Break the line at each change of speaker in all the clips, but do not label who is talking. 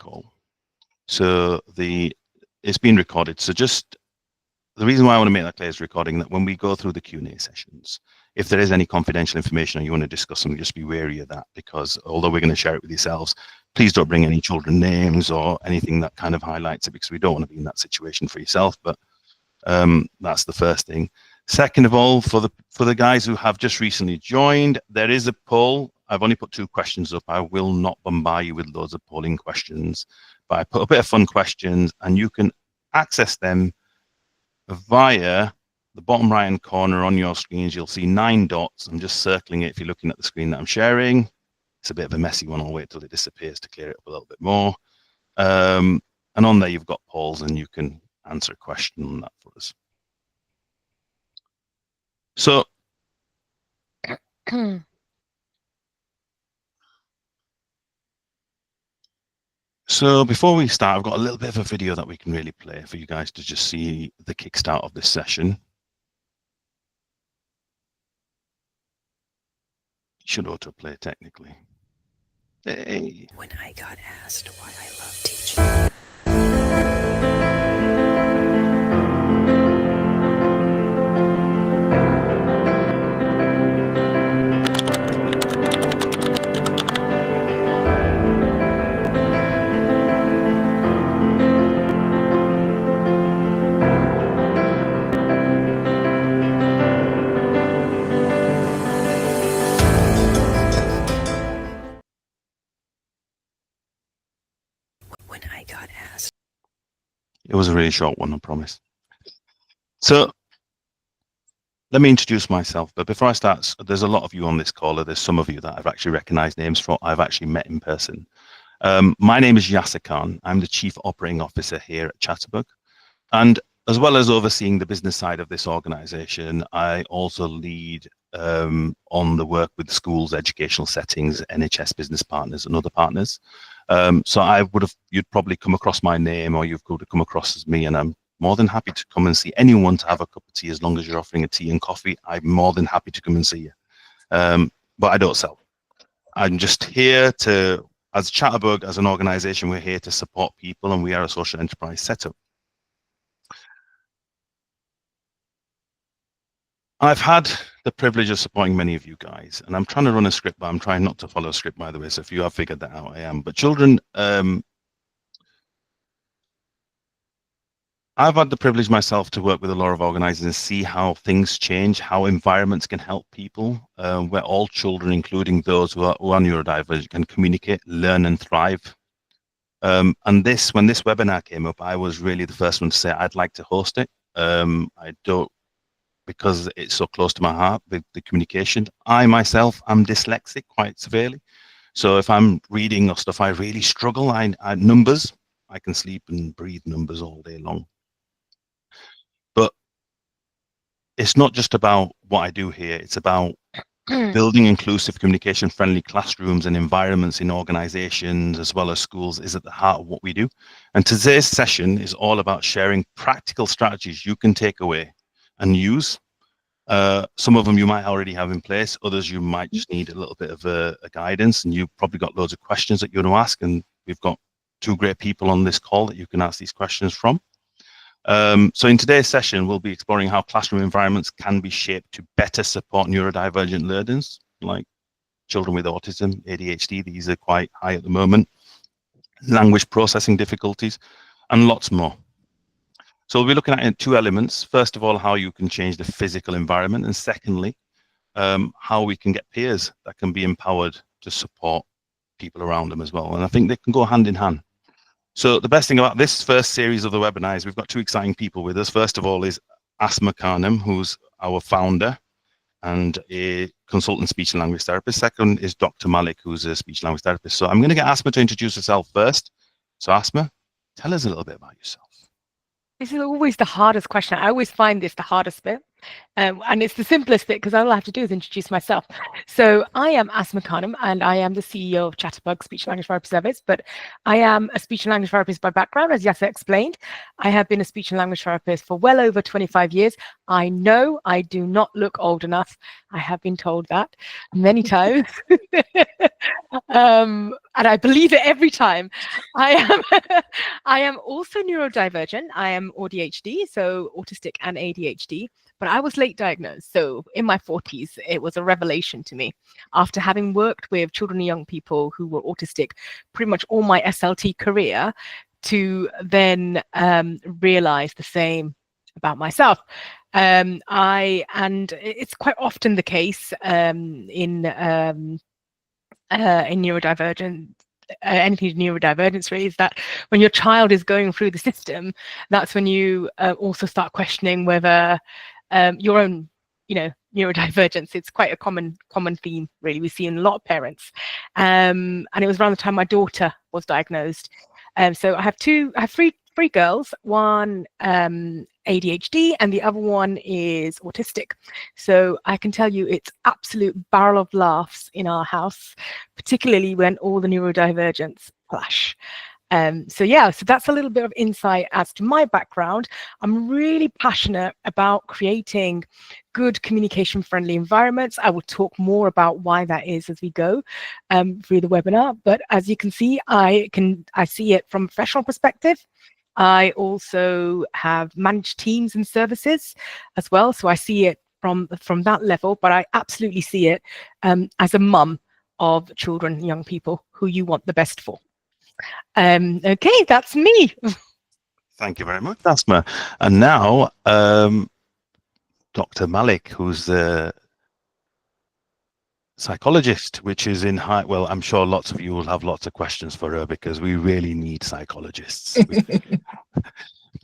call. So it's been recorded. So just the reason why I want to make that clear is recording that when we go through the Q&A sessions, if there is any confidential information or you want to discuss them, just be wary of that, because although we're going to share it with yourselves, please don't bring any children names or anything that kind of highlights it, because we don't want to be in that situation for yourself. But that's the first thing. Second of all, for the guys who have just recently joined, there is a poll. I've only put 2 questions up. I will not bombard you with loads of polling questions, but I put a bit of fun questions, and you can access them via the bottom right hand corner on your screens. You'll see 9 dots. I'm just circling it if you're looking at the screen that I'm sharing. It's a bit of a messy one. I'll wait till it disappears to clear it up a little bit more. And on there, you've got polls, and you can answer a question on that for us. So, before we start, I've got a little bit of a video that we can really play for you guys to just see the kickstart of this session. It should autoplay technically. Hey.
When I got asked why I love teaching. When I got asked.
It was a really short one, I promise. So let me introduce myself. But before I start, there's a lot of you on this call. There's some of you that I've actually recognized names for. I've actually met in person. My name is Yasir Khan. I'm the Chief Operating Officer here at Chatterbug. And as well as overseeing the business side of this organization, I also lead on the work with schools, educational settings, NHS business partners and other partners. So you'd probably come across my name, or you could come across as me, and I'm more than happy to come and see anyone to have a cup of tea. As long as you're offering a tea and coffee, I'm more than happy to come and see you. But I don't sell. I'm just here to, as Chatterbug, as an organization, we're here to support people, and we are a social enterprise setup. I've had the privilege of supporting many of you guys, and I'm trying to run a script, but I'm trying not to follow a script, by the way. So if you have figured that out, I am. But children, I've had the privilege myself to work with a lot of organizers and see how things change, how environments can help people, where all children, including those who are neurodivergent, can communicate, learn, and thrive. And when this webinar came up, I was really the first one to say I'd like to host it. Because it's so close to my heart, the communication. I myself am dyslexic quite severely. So if I'm reading or stuff, I really struggle. Numbers, I can sleep and breathe numbers all day long. But it's not just about what I do here. It's about building inclusive, communication-friendly classrooms and environments in organizations as well as schools is at the heart of what we do. And today's session is all about sharing practical strategies you can take away and use. Some of them you might already have in place. Others you might just need a little bit of a guidance, and you've probably got loads of questions that you want to ask. And we've got 2 great people on this call that you can ask these questions from. So in today's session, we'll be exploring how classroom environments can be shaped to better support neurodivergent learners, like children with autism, ADHD. These are quite high at the moment. Language processing difficulties, and lots more. So we'll be looking at 2 elements. First of all, how you can change the physical environment. And secondly, how we can get peers that can be empowered to support people around them as well. And I think they can go hand in hand. So the best thing about this first series of the webinar is we've got 2 exciting people with us. First of all is Asma Khanum, who's our founder and a consultant speech and language therapist. Second is Dr. Malik, who's a speech and language therapist. So I'm going to get Asma to introduce herself first. So Asma, tell us a little bit about yourself.
This is always the hardest question. I always find this the hardest bit. And it's the simplest bit because all I have to do is introduce myself. So I am Asma Khanum, and I am the CEO of Chatterbug Speech and Language Therapy Service, but I am a speech and language therapist by background, as Yasir explained. I have been a speech and language therapist for well over 25 years. I know I do not look old enough. I have been told that many times. And I believe it every time. I am I am also neurodivergent. I am ADHD, so autistic and ADHD, but I was late diagnosed. So in my 40s, it was a revelation to me after having worked with children and young people who were autistic pretty much all my SLT career to then realize the same about myself. And it's quite often the case in neurodivergent, anything neurodivergence really, is that when your child is going through the system, that's when you also start questioning whether your own, neurodivergence. It's quite a common theme really we see in a lot of parents. And it was around the time my daughter was diagnosed. So I have three girls, one ADHD and the other one is autistic. So I can tell you it's absolute barrel of laughs in our house, particularly when all the neurodivergence clash. So that's a little bit of insight as to my background. I'm really passionate about creating good communication friendly environments. I will talk more about why that is as we go through the webinar. But as you can see, I see it from a professional perspective. I also have managed teams and services as well. So I see it from that level, but I absolutely see it as a mum of children and young people who you want the best for. Okay, that's me.
Thank you very much, Asma. And now, Dr. Malik, who's the psychologist, which is in high. Well, I'm sure lots of you will have lots of questions for her because we really need psychologists.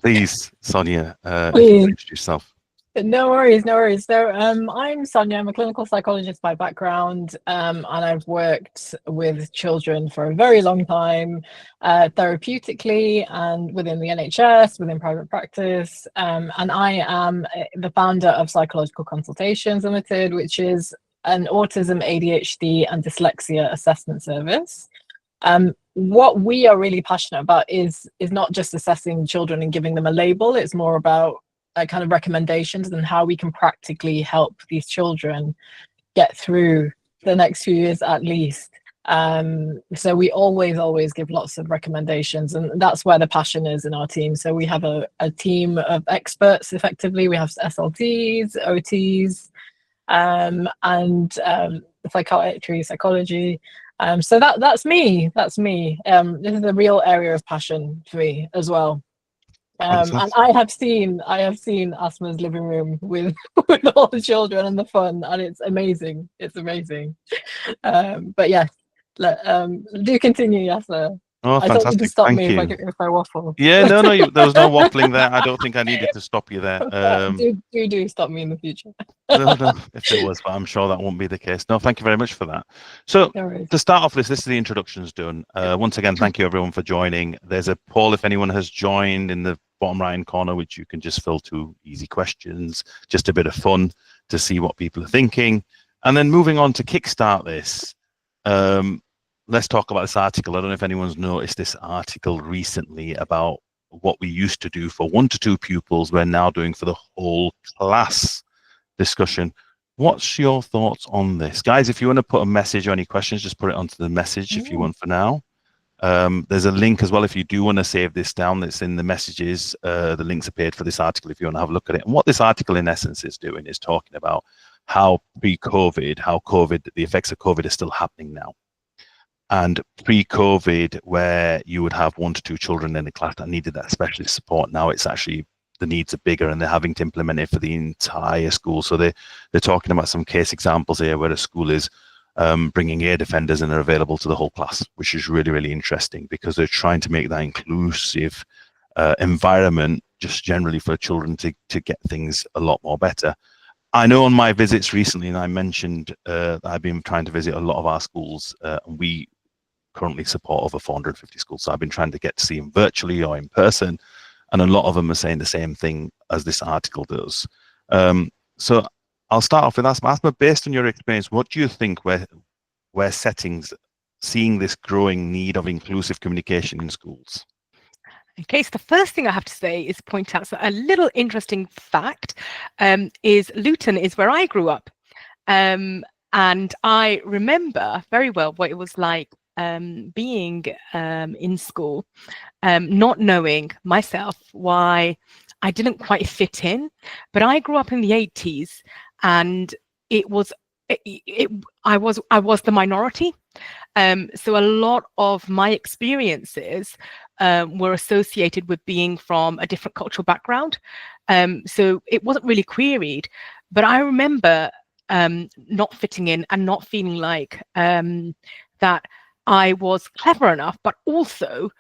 Please, Sonia, introduce yourself.
No worries. So I'm Sonia. I'm a clinical psychologist by background, and I've worked with children for a very long time, therapeutically and within the NHS, within private practice. And I am the founder of Psychological Consultations Limited, which is an autism, ADHD, and dyslexia assessment service. What we are really passionate about is not just assessing children and giving them a label. It's more about kind of recommendations and how we can practically help these children get through the next few years at least. So we always give lots of recommendations, and that's where the passion is in our team. So we have a team of experts. Effectively, we have SLTs, OTs, and psychiatry, psychology. So that's me. This is a real area of passion for me as well. And I have seen Asma's living room with all the children and the fun, and it's amazing. But yes, do continue, Yasir.
Oh,
I
fantastic!
thought you to stop
Thank
me
you.
if I waffle.
Yeah, no, there was no waffling there. I don't think I needed to stop you there.
Do stop me in the future.
No, if there was, but I'm sure that won't be the case. No, thank you very much for that. So to start off this is the introductions done. Once again, thank you everyone for joining. There's a poll if anyone has joined in the bottom right hand corner, which you can just fill 2 easy questions, just a bit of fun to see what people are thinking. And then moving on to kickstart this, let's talk about this article. I don't know if anyone's noticed this article recently about what we used to do for 1 to 2 pupils, we're now doing for the whole class discussion. What's your thoughts on this? Guys, if you want to put a message or any questions, just put it onto the message if you want for now. There's a link as well if you do want to save this down that's in the messages. The links appeared for this article if you want to have a look at it. And what this article in essence is doing is talking about how pre-COVID, the effects of COVID are still happening now. And pre-COVID, where you would have 1 to 2 children in a class that needed that specialist support, now it's actually the needs are bigger and they're having to implement it for the entire school. So they're talking about some case examples here where a school is bringing air defenders and are available to the whole class, which is really, really interesting because they're trying to make that inclusive environment just generally for children to get things a lot more better. I know on my visits recently, and I mentioned that I've been trying to visit a lot of our schools, and we currently support over 450 schools. So I've been trying to get to see them virtually or in person. And a lot of them are saying the same thing as this article does. So I'll start off with Asma. Asma, based on your experience, what do you think where settings seeing this growing need of inclusive communication in schools?
Okay, so the first thing I have to say is point out a little interesting fact is Luton is where I grew up. And I remember very well what it was like being in school, not knowing myself why I didn't quite fit in. But I grew up in the 80s, and I was the minority. So a lot of my experiences were associated with being from a different cultural background. So it wasn't really queried. But I remember not fitting in and not feeling like that I was clever enough, but also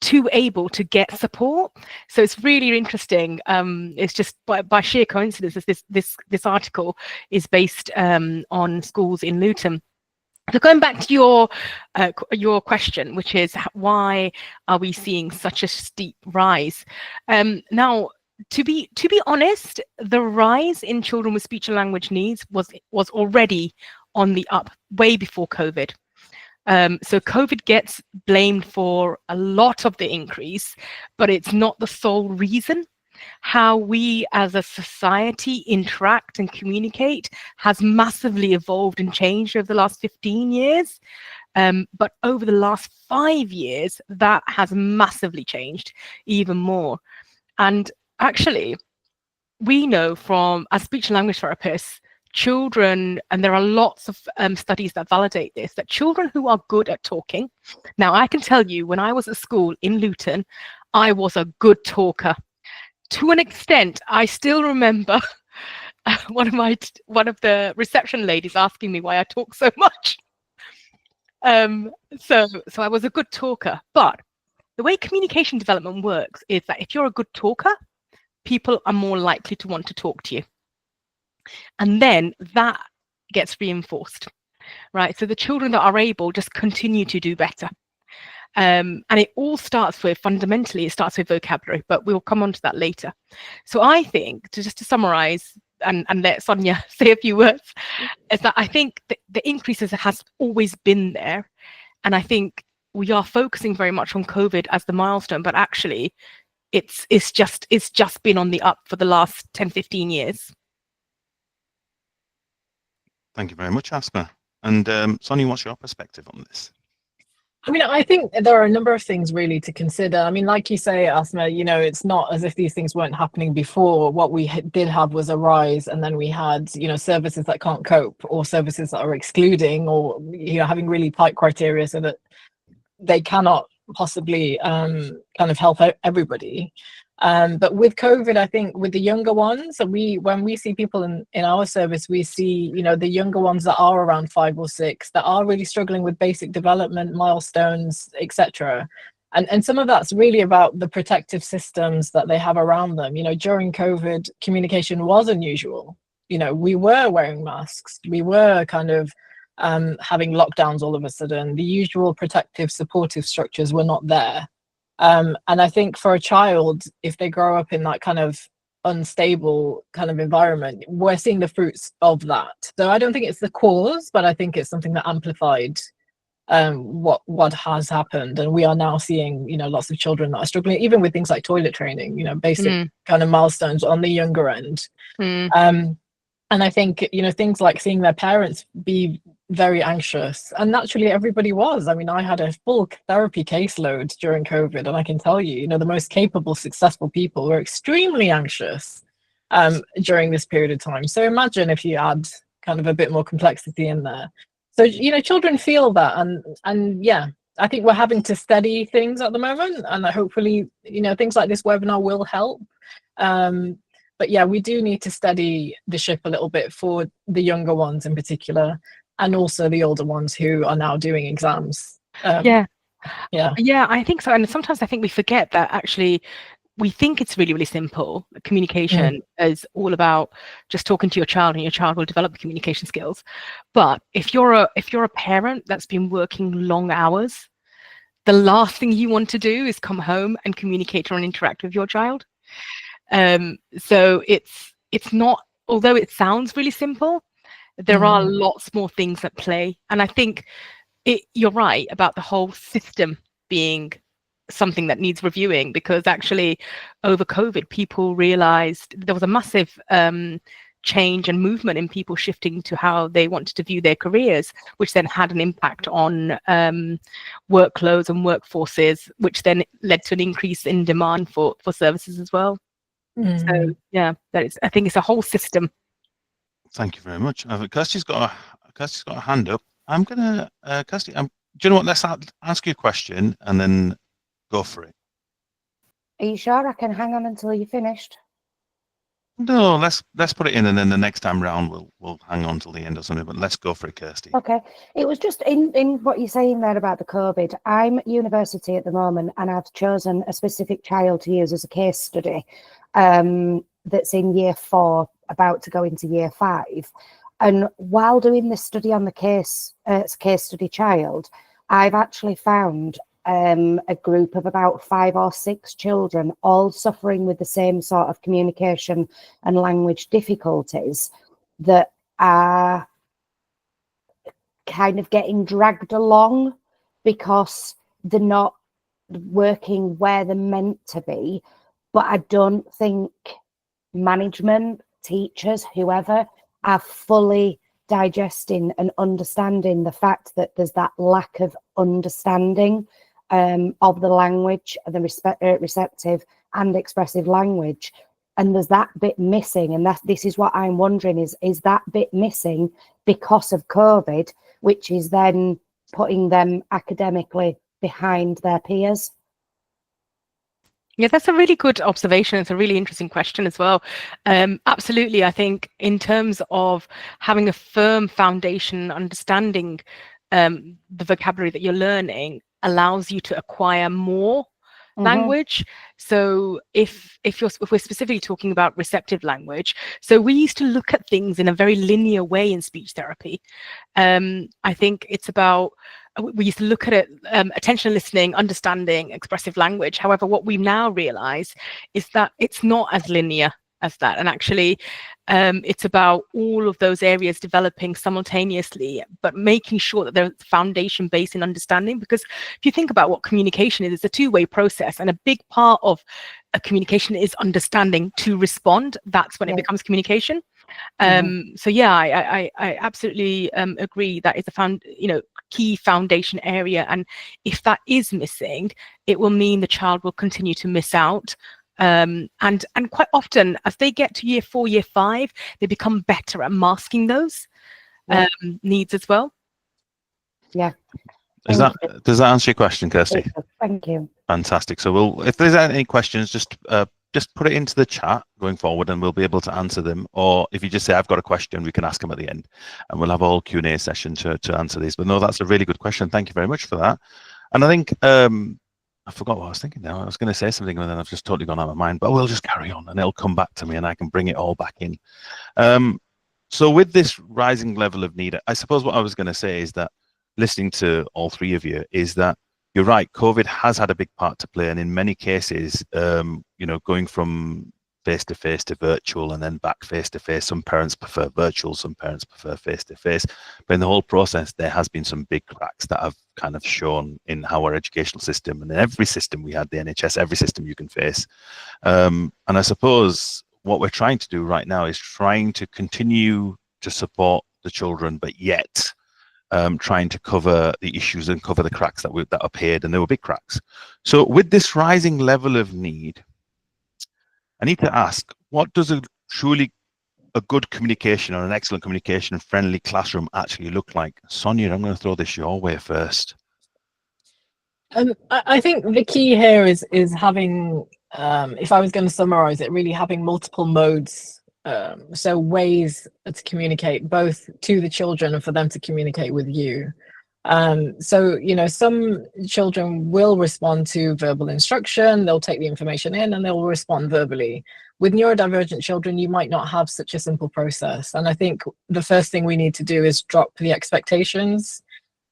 too able to get support. So it's really interesting. It's just by sheer coincidence this article is based on schools in Luton. So going back to your question, which is why are we seeing such a steep rise? Now, to be honest, the rise in children with speech and language needs was already on the up way before COVID. So COVID gets blamed for a lot of the increase, but it's not the sole reason. How we as a society interact and communicate has massively evolved and changed over the last 15 years. But over the last 5 years, that has massively changed even more. And actually, we know from, as speech and language therapists, children, and there are lots of studies that validate this, that children who are good at talking. Now, I can tell you, when I was at school in Luton, I was a good talker. To an extent, I still remember one of the reception ladies asking me why I talk so much. So I was a good talker. But the way communication development works is that if you're a good talker, people are more likely to want to talk to you. And then that gets reinforced, right? So the children that are able just continue to do better. And it all starts with, fundamentally, it starts with vocabulary, but we'll come on to that later. So I think, just to summarize and let Sonia say a few words, is that I think the increases has always been there. And I think we are focusing very much on COVID as the milestone, but actually it's just been on the up for the last 10, 15 years.
Thank you very much, Asma. And Sonia, what's your perspective on this?
I mean, I think there are a number of things really to consider. I mean, like you say, Asma, it's not as if these things weren't happening before. What we did have was a rise, and then we had, services that can't cope, or services that are excluding, or, having really tight criteria so that they cannot possibly kind of help everybody. But with COVID, I think with the younger ones, when we see people in our service, we see, the younger ones that are around 5 or 6 that are really struggling with basic development milestones, etc. And some of that's really about the protective systems that they have around them. During COVID, communication was unusual. We were wearing masks. We were kind of having lockdowns all of a sudden. The usual protective, supportive structures were not there. And I think for a child, if they grow up in that kind of unstable kind of environment, we're seeing the fruits of that. So I don't think it's the cause, but I think it's something that amplified what has happened. And we are now seeing, lots of children that are struggling, even with things like toilet training, basic kind of milestones on the younger end. And I think, things like seeing their parents be very anxious, and naturally everybody was. I mean, I had a full therapy caseload during COVID, and I can tell you, the most capable, successful people were extremely anxious during this period of time. So imagine if you add kind of a bit more complexity in there. So, children feel that, and yeah, I think we're having to steady things at the moment, and hopefully, things like this webinar will help. But yeah, we do need to steady the ship a little bit for the younger ones in particular, and also the older ones who are now doing exams. Yeah,
I think so. And sometimes I think we forget that actually we think it's really, really simple. Communication is all about just talking to your child, and your child will develop communication skills. But if you're a parent that's been working long hours, the last thing you want to do is come home and communicate or interact with your child. So it's not although it sounds really simple, there are lots more things at play. And I think you're right about the whole system being something that needs reviewing, because actually over COVID, people realized there was a massive change and movement in people shifting to how they wanted to view their careers, which then had an impact on workloads and workforces, which then led to an increase in demand for services as well. So yeah, I think it's a whole system.
Thank you very much. Kirsty's got a hand up. I'm gonna, Kirsty, do you know what? Let's ask you a question and then go for it.
Are you sure I can hang on until you're finished?
No, let's put it in, and then the next time round we'll hang on till the end or something. But let's go for it, Kirsty.
Okay. It was just in what you're saying there about the COVID. I'm at university at the moment, and I've chosen a specific child to use as a case study that's in year 4, about to go into year 5. And while doing this study on the case study child, I've actually found a group of about 5 or 6 children, all suffering with the same sort of communication and language difficulties, that are kind of getting dragged along because they're not working where they're meant to be. But I don't think management, teachers, whoever, are fully digesting and understanding the fact that there's that lack of understanding of the language, the receptive and expressive language, and there's that bit missing. And this is what I'm wondering, is that bit missing because of COVID, which is then putting them academically behind their peers?
Yeah, that's a really good observation. It's a really interesting question as well. Absolutely. I think in terms of having a firm foundation, understanding the vocabulary that you're learning allows you to acquire more language. So if we're specifically talking about receptive language, so we used to look at things in a very linear way in speech therapy. I think it's about, we used to look at it, attention, listening, understanding, expressive language. However, what we now realize is that it's not as linear as that. And actually, it's about all of those areas developing simultaneously, but making sure that there's foundation based in understanding. Because if you think about what communication is, it's a two-way process. And a big part of a communication is understanding to respond. That's when it becomes communication. So yeah, I absolutely agree that is a key foundation area. And if that is missing, it will mean the child will continue to miss out. And quite often, as they get to year 4, year 5, they become better at masking those needs as well.
Yeah.
Does that answer your question, Kirsty?
Thank you.
Fantastic. So if there's any questions, just put it into the chat going forward, and we'll be able to answer them. Or if you just say, I've got a question, we can ask them at the end, and we'll have a whole Q&A session to answer these. But no, that's a really good question. Thank you very much for that. And I think I forgot what I was thinking now. I was going to say something, and then I've just totally gone out of my mind. But we'll just carry on, and it'll come back to me, and I can bring it all back in. So with this rising level of need, I suppose what I was going to say is that, listening to all 3 of you, is that you're right. COVID has had a big part to play, and in many cases, going from face-to-face to virtual and then back face-to-face. Some parents prefer virtual, some parents prefer face-to-face. But in the whole process, there has been some big cracks that have kind of shown in our educational system, and in every system we had, the NHS, every system you can face. And I suppose what we're trying to do right now is trying to continue to support the children, but yet trying to cover the issues and cover the cracks that appeared, and there were big cracks. So with this rising level of need, I need to ask, what does a good communication or an excellent communication friendly classroom actually look like? Sonia, I'm going to throw this your way first.
I think the key here is having, if I was going to summarize it, really having multiple modes. So ways to communicate both to the children and for them to communicate with you. So, some children will respond to verbal instruction, they'll take the information in and they'll respond verbally. With neurodivergent children, you might not have such a simple process. And I think the first thing we need to do is drop the expectations,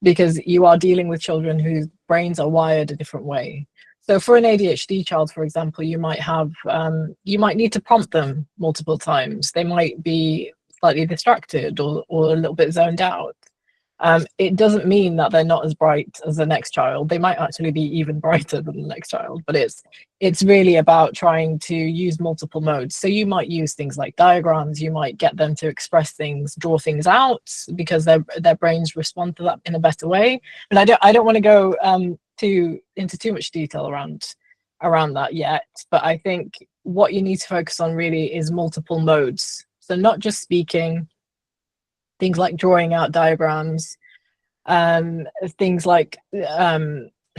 because you are dealing with children whose brains are wired a different way. So for an ADHD child, for example, you might have, you might need to prompt them multiple times. They might be slightly distracted or a little bit zoned out. It doesn't mean that they're not as bright as the next child. They might actually be even brighter than the next child, but it's really about trying to use multiple modes. So you might use things like diagrams, you might get them to express things, draw things out, because their brains respond to that in a better way. And I don't want to go into too much detail around that yet, but I think what you need to focus on really is multiple modes. So not just speaking, things like drawing out diagrams, things like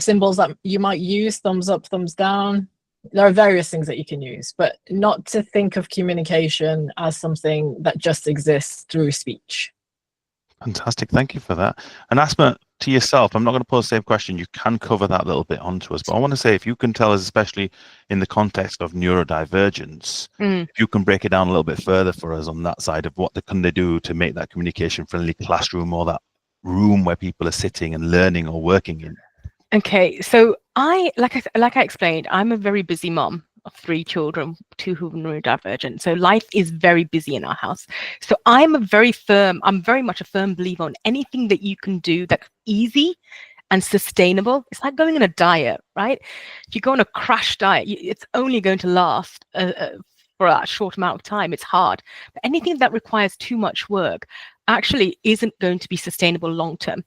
symbols that you might use, thumbs up, thumbs down. There are various things that you can use, but not to think of communication as something that just exists through speech.
Fantastic. Thank you for that. And Asma, to yourself, I'm not going to pose the same question. You can cover that a little bit onto us, but I want to say, if you can tell us, especially in the context of neurodivergence, if you can break it down a little bit further for us on that side of what can they do to make that communication friendly classroom, or that room where people are sitting and learning or working in.
Okay, so like I explained, I'm a very busy mom of 3 children, 2 who are neurodivergent. So life is very busy in our house. So I'm very much a firm believer on anything that you can do that's easy and sustainable. It's like going on a diet, right? If you go on a crash diet, it's only going to last for a short amount of time. It's hard. But anything that requires too much work actually isn't going to be sustainable long term.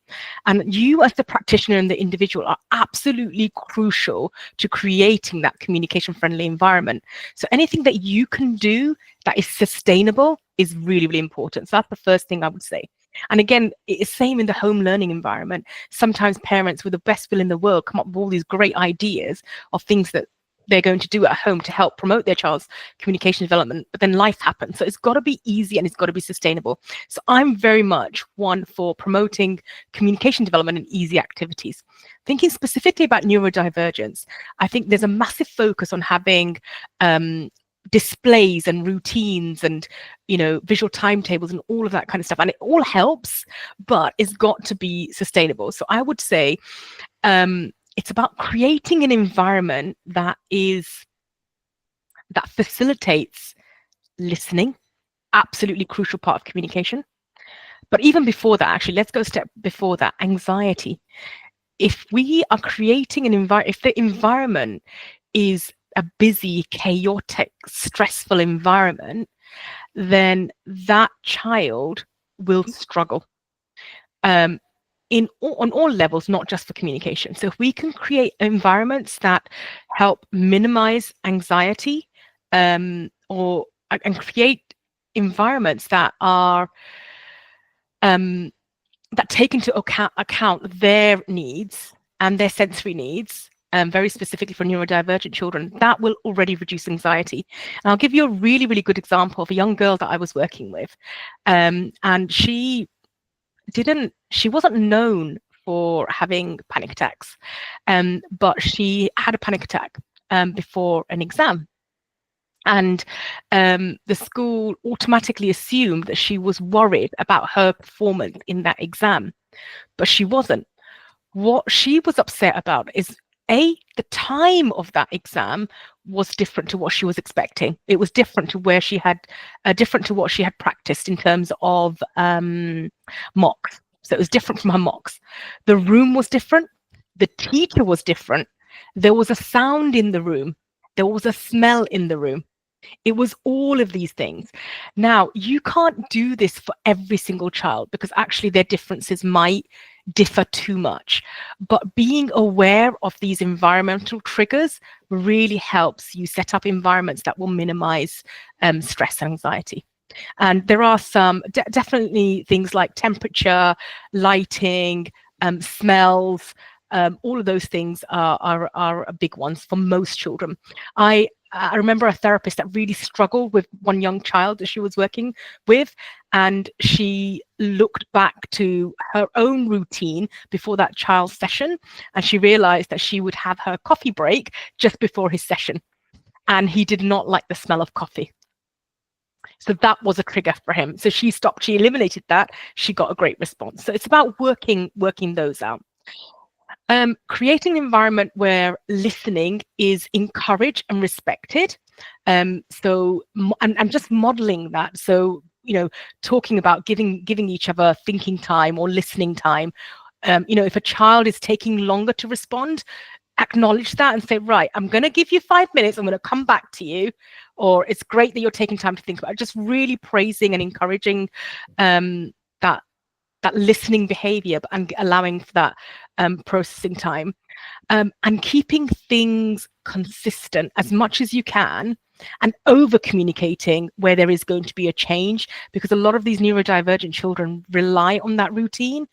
And you, as the practitioner and the individual, are absolutely crucial to creating that communication friendly environment. So anything that you can do that is sustainable is really, really important. So that's the first thing I would say. And again, it's same in the home learning environment. Sometimes parents with the best will in the world come up with all these great ideas of things that they're going to do at home to help promote their child's communication development, but then life happens. So it's got to be easy and it's got to be sustainable. So I'm very much one for promoting communication development and easy activities. Thinking specifically about neurodivergence, I think there's a massive focus on having displays and routines and, you know, visual timetables and all of that kind of stuff. And it all helps, but it's got to be sustainable. So I would say, it's about creating an environment that facilitates listening, absolutely crucial part of communication. But even before that, actually, let's go a step before that, anxiety. If we are creating an environment, if the environment is a busy, chaotic, stressful environment, then that child will struggle. On all levels, not just for communication. So if we can create environments that help minimize anxiety, and create environments that are that take into account their needs and their sensory needs, very specifically for neurodivergent children, that will already reduce anxiety. And I'll give you a really, really good example of a young girl that I was working with, and she wasn't known for having panic attacks, but she had a panic attack before an exam. And the school automatically assumed that she was worried about her performance in that exam, but she wasn't. What she was upset about is, the time of that exam was different to what she was expecting. It was different to where she had, different to what she had practiced in terms of mocks. So it was different from her mocks. The room was different. The teacher was different. There was a sound in the room. There was a smell in the room. It was all of these things. Now, you can't do this for every single child because actually their differences might differ too much. But being aware of these environmental triggers really helps you set up environments that will minimize stress and anxiety. And there are some definitely things like temperature, lighting, smells. All of those things are big ones for most children. I remember a therapist that really struggled with one young child that she was working with, and she looked back to her own routine before that child's session, and she realized that she would have her coffee break just before his session, and he did not like the smell of coffee. So that was a trigger for him. So she eliminated that. She got a great response. So it's about working those out. Creating an environment where listening is encouraged and respected. So I'm just modeling that. So, you know, talking about giving each other thinking time or listening time. You know, if a child is taking longer to respond, acknowledge that and say, right, I'm going to give you 5 minutes. I'm going to come back to you. Or it's great that you're taking time to think about it. Just really praising and encouraging that listening behavior and allowing for that processing time, and keeping things consistent as much as you can, and over communicating where there is going to be a change, because a lot of these neurodivergent children rely on that routine.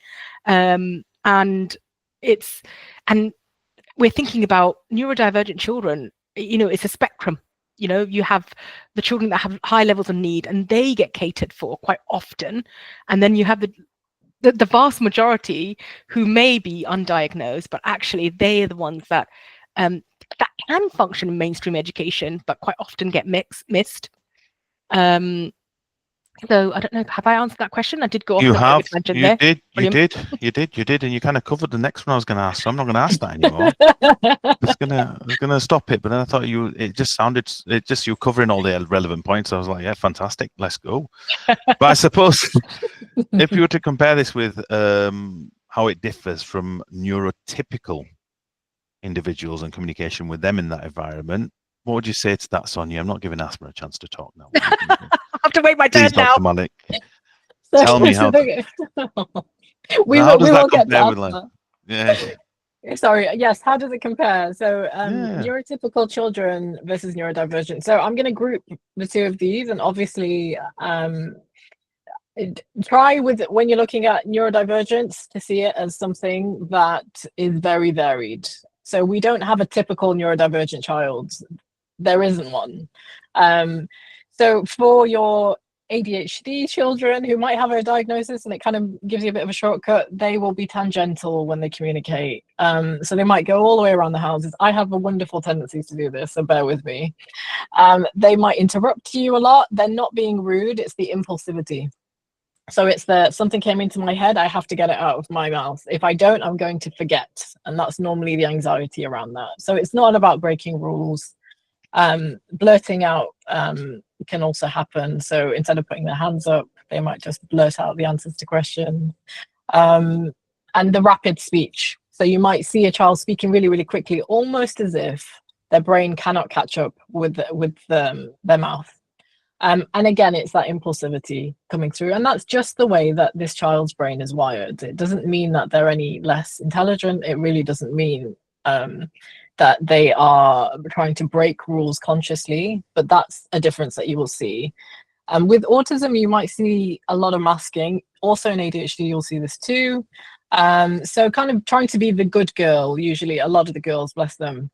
And we're thinking about neurodivergent children, you know, it's a spectrum. You know, you have the children that have high levels of need and they get catered for quite often, and then you have the vast majority who may be undiagnosed, but actually they are the ones that that can function in mainstream education, but quite often get missed. So I don't know, have I answered that question? I did go off
You
on a bit of
have.
a tangent
You
there.
did. You
Brilliant.
did, and you kind of covered the next one I was going to ask. So I'm not going to ask that anymore. I was gonna stop it, but then I thought it just sounded, you covering all the relevant points. I was like, yeah, fantastic, let's go. But I suppose if you were to compare this with how it differs from neurotypical individuals and communication with them in that environment, what would you say to that, Sonia? I'm not giving Asma a chance to talk now.
I have to wait my turn
Please,
now.
Dr. Malik.
So-
Tell me
so
how.
the- we
How
will,
does
we
that
will get to
compare with
Asma.
Yeah.
Sorry, yes, how does it compare? So
Yeah.
neurotypical children versus neurodivergent. So I'm going to group the two of these, and obviously try with, when you're looking at neurodivergence, to see it as something that is very varied. So we don't have a typical neurodivergent child. There isn't one. So for your ADHD children who might have a diagnosis and it kind of gives you a bit of a shortcut, they will be tangential when they communicate. So they might go all the way around the houses. I have a wonderful tendency to do this, so bear with me. They might interrupt you a lot. They're not being rude, it's the impulsivity. So it's something came into my head, I have to get it out of my mouth. If I don't, I'm going to forget. And that's normally the anxiety around that. So it's not about breaking rules. Blurting out can also happen. So instead of putting their hands up, they might just blurt out the answers to questions. And the rapid speech. So you might see a child speaking really, really quickly, almost as if their brain cannot catch up with their mouth. And again, it's that impulsivity coming through. And that's just the way that this child's brain is wired. It doesn't mean that they're any less intelligent. It really doesn't mean that they are trying to break rules consciously, but that's a difference that you will see. With autism, you might see a lot of masking. Also in ADHD, you'll see this too. So kind of trying to be the good girl, usually a lot of the girls, bless them.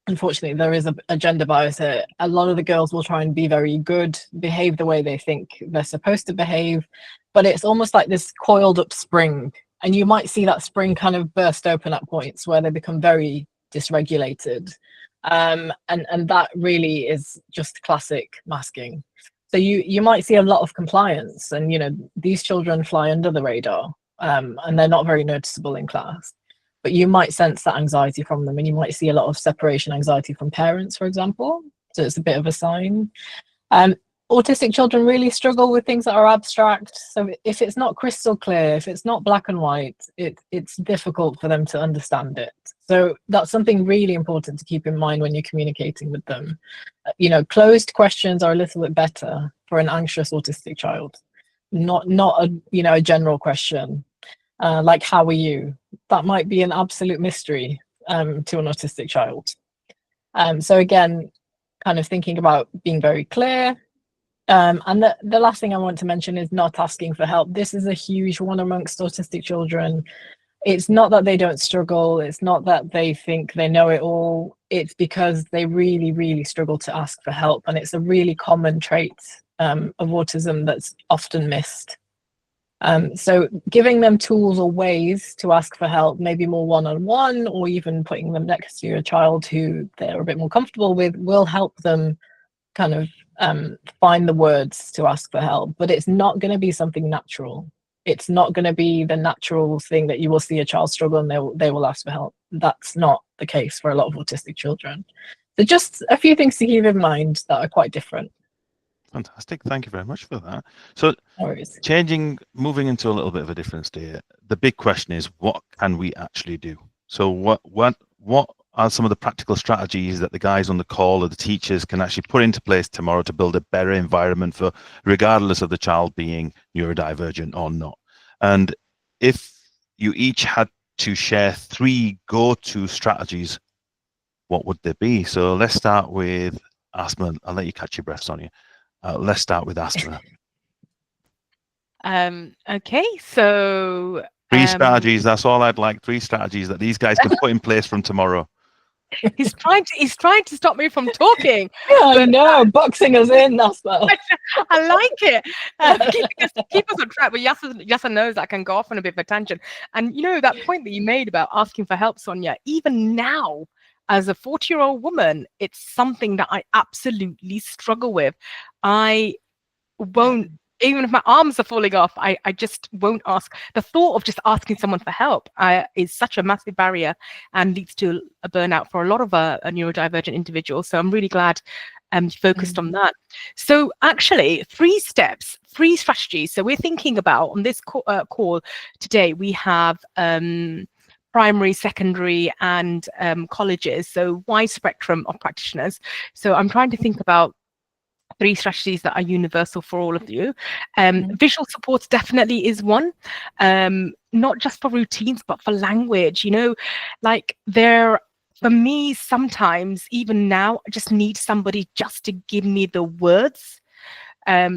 Unfortunately, there is a gender bias here. A lot of the girls will try and be very good, behave the way they think they're supposed to behave, but it's almost like this coiled up spring. And you might see that spring kind of burst open at points where they become very dysregulated. And that really is just classic masking. So you might see a lot of compliance, and these children fly under the radar, and they're not very noticeable in class. But you might sense that anxiety from them, and you might see a lot of separation anxiety from parents, for example. So it's a bit of a sign. Autistic children really struggle with things that are abstract. So if it's not crystal clear, if it's not black and white, it's difficult for them to understand it. So that's something really important to keep in mind when you're communicating with them. Closed questions are a little bit better for an anxious autistic child, not a general question. Like, how are you? That might be an absolute mystery to an autistic child. So again, kind of thinking about being very clear. And the last thing I want to mention is not asking for help. This is a huge one amongst autistic children. It's not that they don't struggle. It's not that they think they know it all. It's because they really, really struggle to ask for help. And it's a really common trait of autism that's often missed. So giving them tools or ways to ask for help, maybe more one-on-one, or even putting them next to a child who they're a bit more comfortable with, will help them kind of find the words to ask for help. But it's not going to be something natural. it's not going to be the natural thing that you will see a child struggle and they will ask for help. That's not the case for a lot of autistic children. So just a few things to keep in mind that are quite different.
Fantastic. Thank you very much for that. So
No worries.
moving into a little bit of a different state, the big question is, what can we actually do? So what are some of the practical strategies that the guys on the call or the teachers can actually put into place tomorrow to build a better environment for, regardless of the child being neurodivergent or not? And if you each had to share 3 go-to strategies, what would they be? So let's start with Asma. I'll let you catch your breath, Sonia. Let's start with Asma.
Okay, so
3 strategies. That's all I'd like. 3 strategies that these guys can put in place from tomorrow.
he's trying to stop me from talking.
Yeah, I know, boxing us in, that's well.
I like it. Keep us on track. But Yasir knows I can go off on a bit of a tangent. And you know, that point that you made about asking for help, Sonia, even now, as a 40-year-old woman, it's something that I absolutely struggle with. I won't, even if my arms are falling off, I just won't ask. The thought of just asking someone for help is such a massive barrier and leads to a burnout for a lot of neurodivergent individuals. So I'm really glad you focused on that. So actually, 3 steps, 3 strategies. So we're thinking about, on this call today, we have primary, secondary, and colleges. So wide spectrum of practitioners. So I'm trying to think about 3 strategies that are universal for all of you. Visual supports definitely is one, not just for routines, but for language. You know, like for me, sometimes even now, I just need somebody just to give me the words.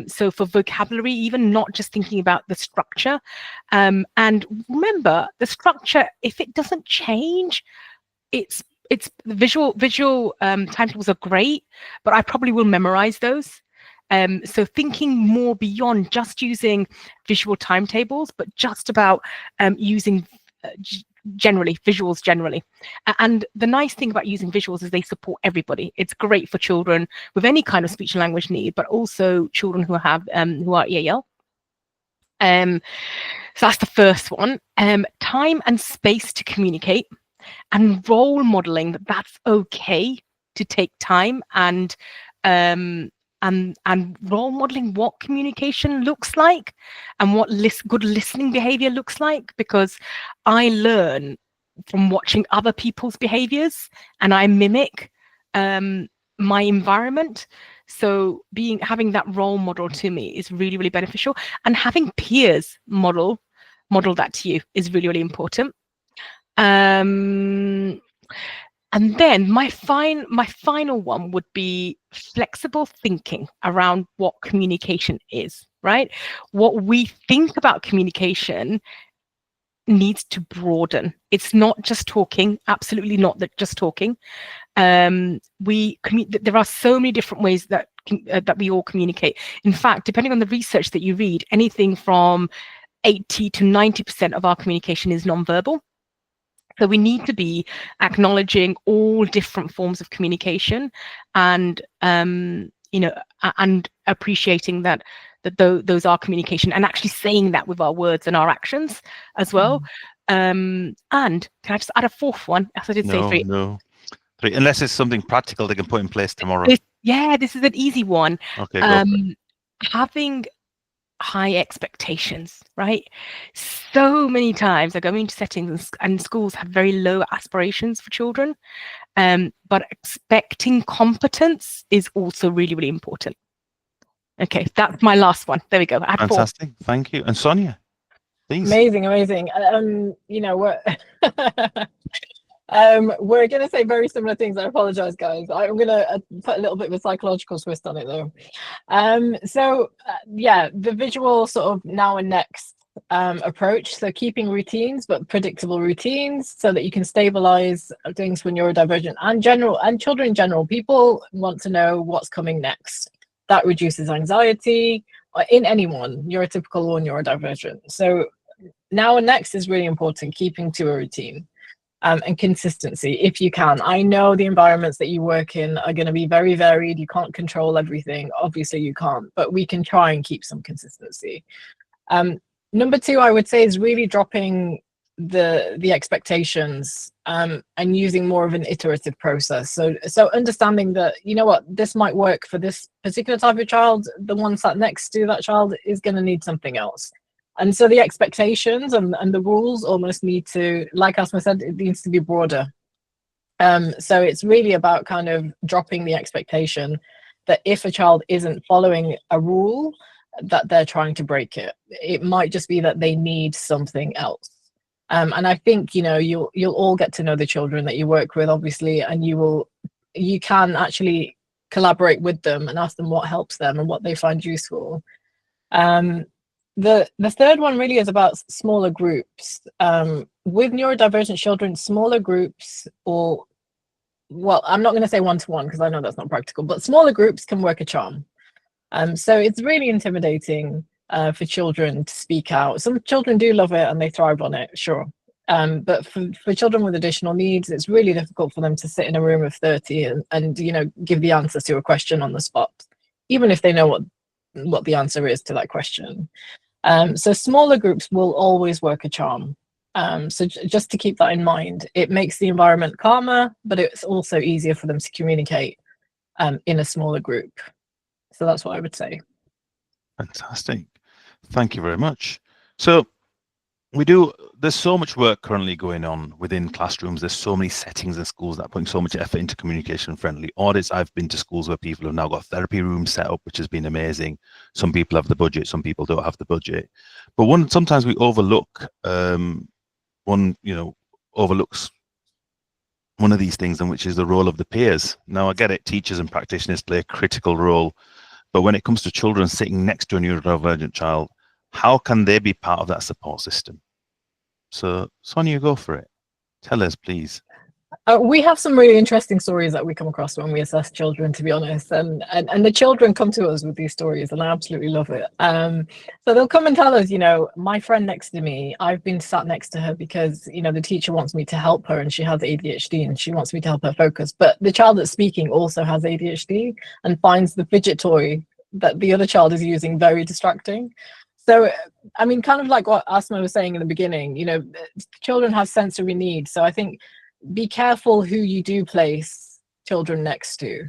So for vocabulary, even not just thinking about the structure. And remember, the structure, if it doesn't change, it's visual timetables are great, but I probably will memorize those. So thinking more beyond just using visual timetables, but just about using visuals generally. And the nice thing about using visuals is they support everybody. It's great for children with any kind of speech and language need, but also children who have who are EAL. So that's the first one. Time and space to communicate, and role modeling that's okay to take time, and role modeling what communication looks like and what good listening behavior looks like, because I learn from watching other people's behaviors and I mimic my environment. So having that role model to me is really, really beneficial, and having peers model that to you is really, really important. And then my final one would be flexible thinking around what communication is, right? What we think about communication needs to broaden. It's not just talking, absolutely not just talking. There are so many different ways that we all communicate. In fact, depending on the research that you read, anything from 80 to 90% of our communication is nonverbal. So we need to be acknowledging all different forms of communication, and you know, and appreciating that those are communication, and actually saying that with our words and our actions as well. And can I just add a 4th one? As I did say 3.
No. 3, unless it's something practical they can put in place tomorrow.
This is an easy one.
Okay. Go for it.
Having high expectations, right? So many times I go into settings and schools have very low aspirations for children, but expecting competence is also really, really important. Okay, that's my last one. There we go. I had 4.
Fantastic. Thank you. And Sonia, please.
Amazing. You know, we're going to say very similar things. I apologize, guys. I'm going to put a little bit of a psychological twist on it, though. Yeah, the visual sort of now and next approach. So keeping routines, but predictable routines, so that you can stabilize things when you're neurodivergent and children in general. People want to know what's coming next. That reduces anxiety in anyone, neurotypical or neurodivergent. So now and next is really important, keeping to a routine. And consistency, if you can. I know the environments that you work in are going to be very varied. You can't control everything. Obviously, you can't, but we can try and keep some consistency. Number two, I would say, is really dropping the expectations, and using more of an iterative process. So understanding that, you know what, this might work for this particular type of child, the one sat next to that child is going to need something else. And so the expectations and the rules almost need to, like Asma said, it needs to be broader. So it's really about kind of dropping the expectation that if a child isn't following a rule, that they're trying to break it. It might just be that they need something else. And I think, you know, you'll all get to know the children that you work with, obviously, and you can actually collaborate with them and ask them what helps them and what they find useful. The third one really is about smaller groups. With neurodivergent children, smaller groups, or, well, I'm not going to say one-to-one because I know that's not practical, but smaller groups can work a charm. So it's really intimidating for children to speak out. Some children do love it and they thrive on it, sure. But for children with additional needs, it's really difficult for them to sit in a room of 30 and you know, give the answer to a question on the spot, even if they know what the answer is to that question. So smaller groups will always work a charm. So just to keep that in mind, it makes the environment calmer, but it's also easier for them to communicate in a smaller group. So that's what I would say.
Fantastic. Thank you very much. So there's so much work currently going on within classrooms. There's so many settings in schools that are putting so much effort into communication friendly audits. I've been to schools where people have now got therapy rooms set up, which has been amazing. Some people have the budget, some people don't have the budget. But sometimes we overlooks one of these things, and which is the role of the peers. Now, I get it, teachers and practitioners play a critical role, but when it comes to children sitting next to a neurodivergent child, how can they be part of that support system? So, Sonia, go for it. Tell us, please.
We have some really interesting stories that we come across when we assess children, to be honest, and the children come to us with these stories, and I absolutely love it. So they'll come and tell us, you know, my friend next to me, I've been sat next to her because, you know, the teacher wants me to help her and she has ADHD and she wants me to help her focus. But the child that's speaking also has ADHD and finds the fidget toy that the other child is using very distracting. So, I mean, kind of like what Asma was saying in the beginning, you know, children have sensory needs. So I think be careful who you do place children next to.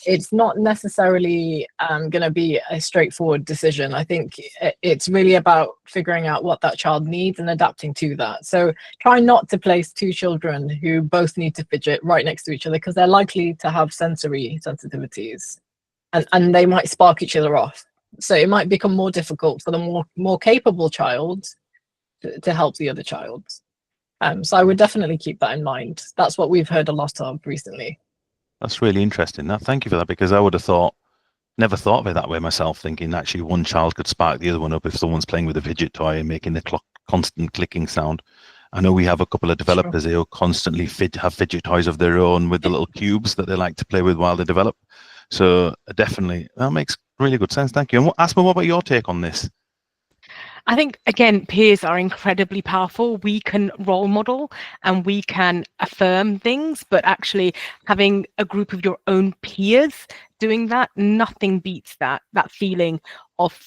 It's not necessarily going to be a straightforward decision. I think it's really about figuring out what that child needs and adapting to that. So try not to place two children who both need to fidget right next to each other, because they're likely to have sensory sensitivities and they might spark each other off. So it might become more difficult for the more capable child to help the other child. So I would definitely keep that in mind. That's what we've heard a lot of recently.
That's really interesting. Now, thank you for that, because I would have never thought of it that way myself, thinking actually one child could spark the other one up if someone's playing with a fidget toy and making the constant clicking sound. I know we have a couple of developers who constantly have fidget toys of their own with the little cubes that they like to play with while they develop. So definitely, that makes really good sense. Thank you. And Asma, what about your take on this?
I think, again, peers are incredibly powerful. We can role model and we can affirm things, but actually having a group of your own peers doing that, nothing beats that feeling of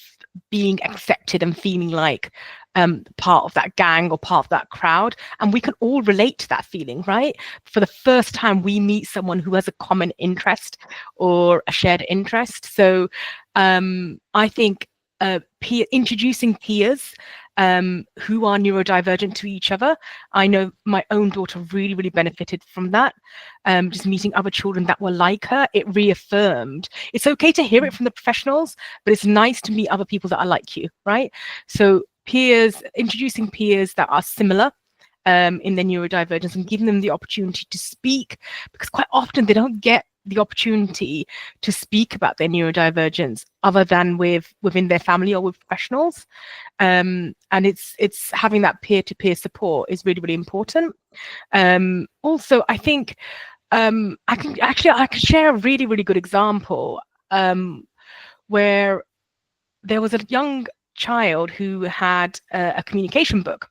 being accepted and feeling like part of that gang or part of that crowd. And we can all relate to that feeling, right? For the first time we meet someone who has a common interest or a shared interest. So I think introducing peers who are neurodivergent to each other. I know my own daughter really, really benefited from that. Just meeting other children that were like her, it reaffirmed. It's okay to hear it from the professionals, but it's nice to meet other people that are like you, right? So peers, introducing peers that are similar in their neurodivergence and giving them the opportunity to speak, because quite often they don't get the opportunity to speak about their neurodivergence other than within their family or with professionals, and it's having that peer-to-peer support is really, really important. Also, I think I can share a really, really good example where there was a young child who had a communication book,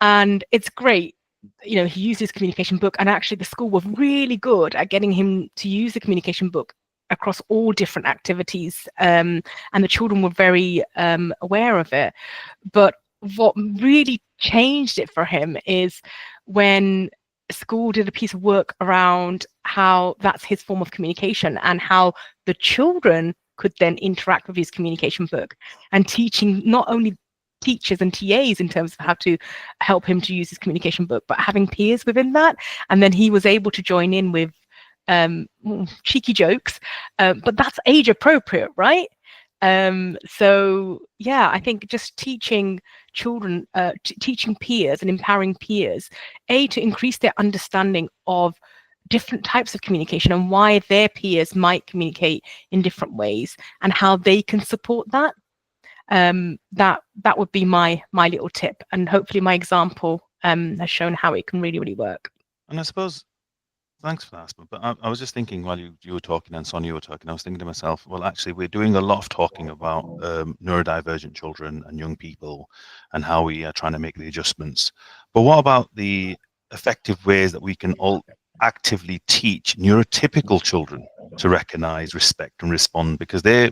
and it's great. You know, he used his communication book, and actually the school was really good at getting him to use the communication book across all different activities, and the children were very aware of it. But what really changed it for him is when school did a piece of work around how that's his form of communication and how the children could then interact with his communication book, and teaching not only teachers and TAs in terms of how to help him to use his communication book, but having peers within that. And then he was able to join in with cheeky jokes, but that's age appropriate, right? So yeah, I think just teaching children, teaching peers and empowering peers, to increase their understanding of different types of communication and why their peers might communicate in different ways and how they can support that. That would be my little tip, and hopefully my example has shown how it can really work.
And I suppose, thanks for that, Asma. But I was just thinking while you were talking and Sonia were talking, I was thinking to myself, well, actually, we're doing a lot of talking about neurodivergent children and young people and how we are trying to make the adjustments. But what about the effective ways that we can all actively teach neurotypical children to recognize, respect, and respond? Because they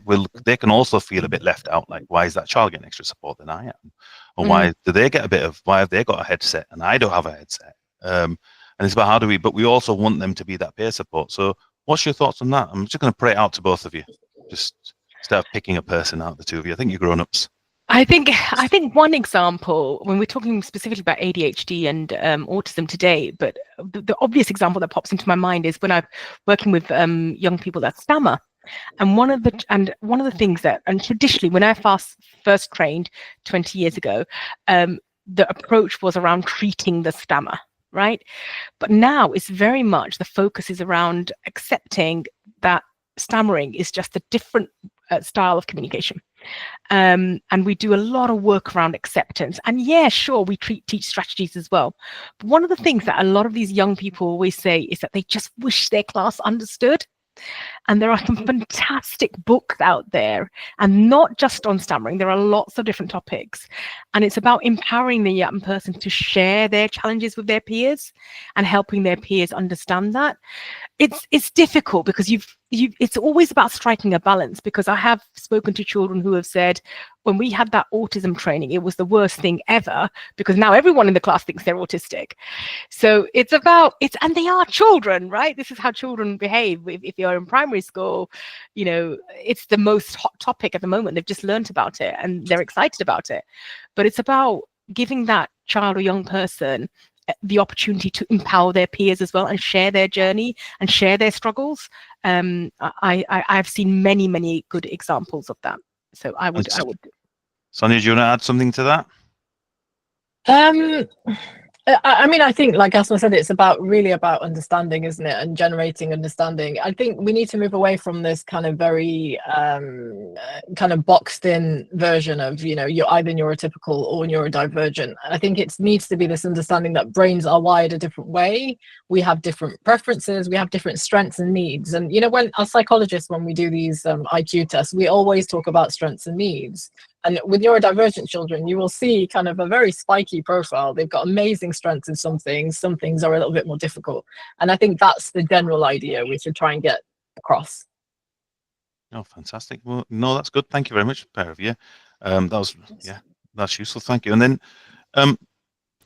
can also feel a bit left out. Like, why is that child getting extra support than I am? Or why do they get why have they got a headset and I don't have a headset? And it's about how do we, but we also want them to be that peer support. So what's your thoughts on that? I'm just going to put it out to both of you. Just start picking a person out, the two of you. I think you're grown-ups.
I think one example, when we're talking specifically about ADHD and autism today, but the obvious example that pops into my mind is when I'm working with young people that stammer. And one of the things that, and traditionally when I first trained 20 years ago, the approach was around treating the stammer, right? But now it's very much, the focus is around accepting that stammering is just a different style of communication. And we do a lot of work around acceptance. And yeah, sure, we teach strategies as well. But one of the things that a lot of these young people always say is that they just wish their class understood. And there are some fantastic books out there, and not just on stammering. There are lots of different topics, and it's about empowering the young person to share their challenges with their peers and helping their peers understand that. It's difficult because it's always about striking a balance, because I have spoken to children who have said, when we had that autism training, it was the worst thing ever because now everyone in the class thinks they're autistic. So and they are children, right? This is how children behave. If you're in primary school, it's the most hot topic at the moment. They've just learned about it and they're excited about it. But it's about giving that child or young person the opportunity to empower their peers as well and share their journey and share their struggles. I've seen many good examples of that. So I would.
Sonia, do you want to add something to that?
I mean, I think, like Asma said, it's really about understanding, isn't it? And generating understanding. I think we need to move away from this kind of very kind of boxed in version of, you're either neurotypical or neurodivergent. I think it needs to be this understanding that brains are wired a different way. We have different preferences. We have different strengths and needs. And, when as psychologists, when we do these IQ tests, we always talk about strengths and needs. And with neurodivergent children, you will see kind of a very spiky profile. They've got amazing strengths in some things are a little bit more difficult. And I think that's the general idea we should try and get across.
Oh, fantastic. Well, no, that's good. Thank you very much, pair of you. That's useful. Thank you. And then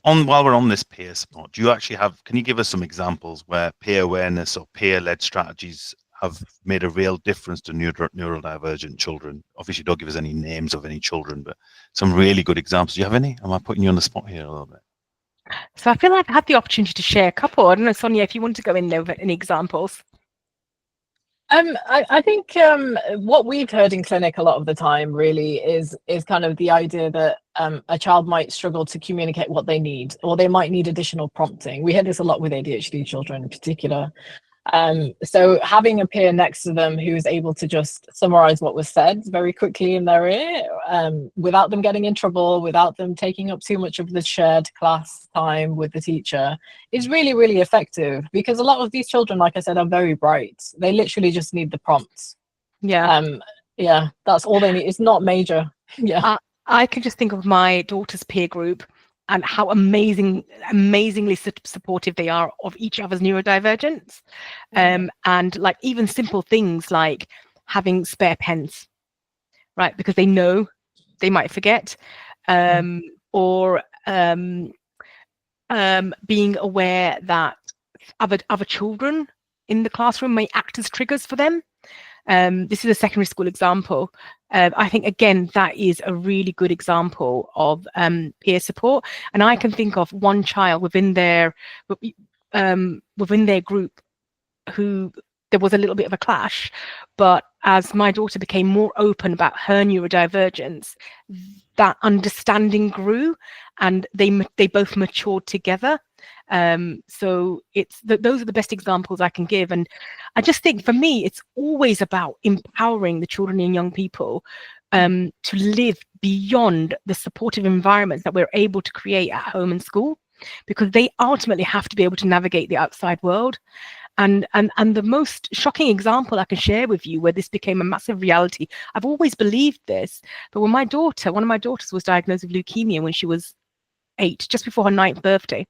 while we're on this peer support, can you give us some examples where peer awareness or peer-led strategies have made a real difference to neurodivergent children? Obviously, don't give us any names of any children, but some really good examples. Do you have any? Am I putting you on the spot here a little bit?
So I feel like I've had the opportunity to share a couple. I don't know, Sonia, if you want to go in over any examples.
I think what we've heard in clinic a lot of the time really is kind of the idea that a child might struggle to communicate what they need, or they might need additional prompting. We hear this a lot with ADHD children in particular. So having a peer next to them who is able to just summarize what was said very quickly in their ear, without them getting in trouble, without them taking up too much of the shared class time with the teacher, is really, really effective, because a lot of these children, like I said, are very bright. They literally just need the prompts.
Yeah.
That's all they need. It's not major. Yeah.
I can just think of my daughter's peer group, and how amazingly supportive they are of each other's neurodivergence. And like even simple things like having spare pens, right? Because they know they might forget, or being aware that other children in the classroom may act as triggers for them. This is a secondary school example. I think, again, that is a really good example of peer support. And I can think of one child within their group who there was a little bit of a clash, but as my daughter became more open about her neurodivergence, that understanding grew, and they both matured together. So those are the best examples I can give. And I just think for me, it's always about empowering the children and young people to live beyond the supportive environments that we're able to create at home and school, because they ultimately have to be able to navigate the outside world. And the most shocking example I can share with you where this became a massive reality, I've always believed this, but when one of my daughters was diagnosed with leukemia when she was 8, just before her 9th birthday.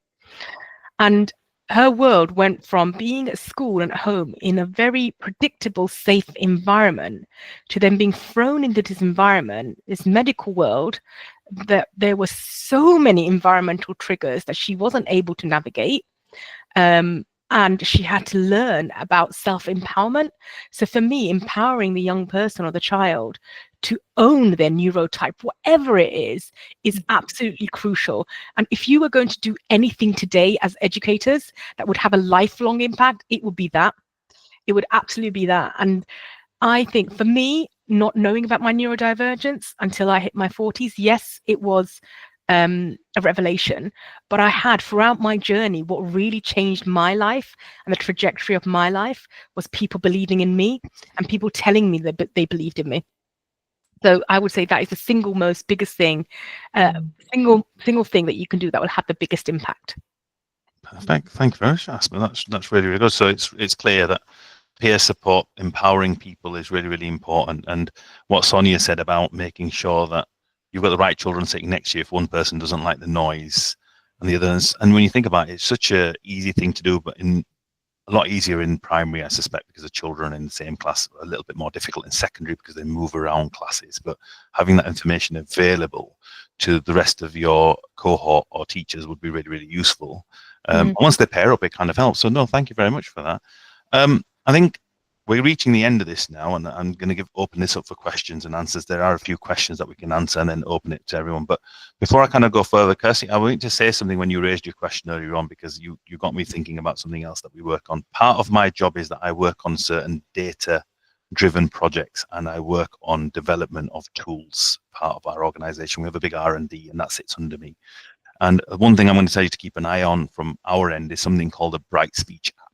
And her world went from being at school and at home in a very predictable, safe environment to then being thrown into this environment, this medical world, that there were so many environmental triggers that she wasn't able to navigate. And she had to learn about self-empowerment. So for me, empowering the young person or the child to own their neurotype, whatever it is absolutely crucial. And if you were going to do anything today as educators that would have a lifelong impact, it would be that. It would absolutely be that. And I think for me, not knowing about my neurodivergence until I hit my 40s, yes, it was a revelation, but I had throughout my journey, what really changed my life and the trajectory of my life was people believing in me and people telling me that they believed in me. So I would say that is the single most biggest thing, single thing that you can do that will have the biggest impact.
Perfect. Thank you very much, Asma. That's really, really good. So it's clear that peer support, empowering people is really, really important. And what Sonia said about making sure that you've got the right children sitting next to you if one person doesn't like the noise and the others. And when you think about it, it's such a easy thing to do, but a lot easier in primary, I suspect, because the children in the same class are a little bit more difficult in secondary because they move around classes. But having that information available to the rest of your cohort or teachers would be really, really useful. Once they pair up, it kind of helps. So no, thank you very much for that. I think we're reaching the end of this now, and I'm going to open this up for questions and answers. There are a few questions that we can answer and then open it to everyone. But before I kind of go further, Kirsty, I wanted to say something when you raised your question earlier on, because you got me thinking about something else that we work on. Part of my job is that I work on certain data-driven projects, and I work on development of tools. Part of our organization, we have a big R&D, and that sits under me. And one thing I'm going to tell you to keep an eye on from our end is something called a Bright Speech app.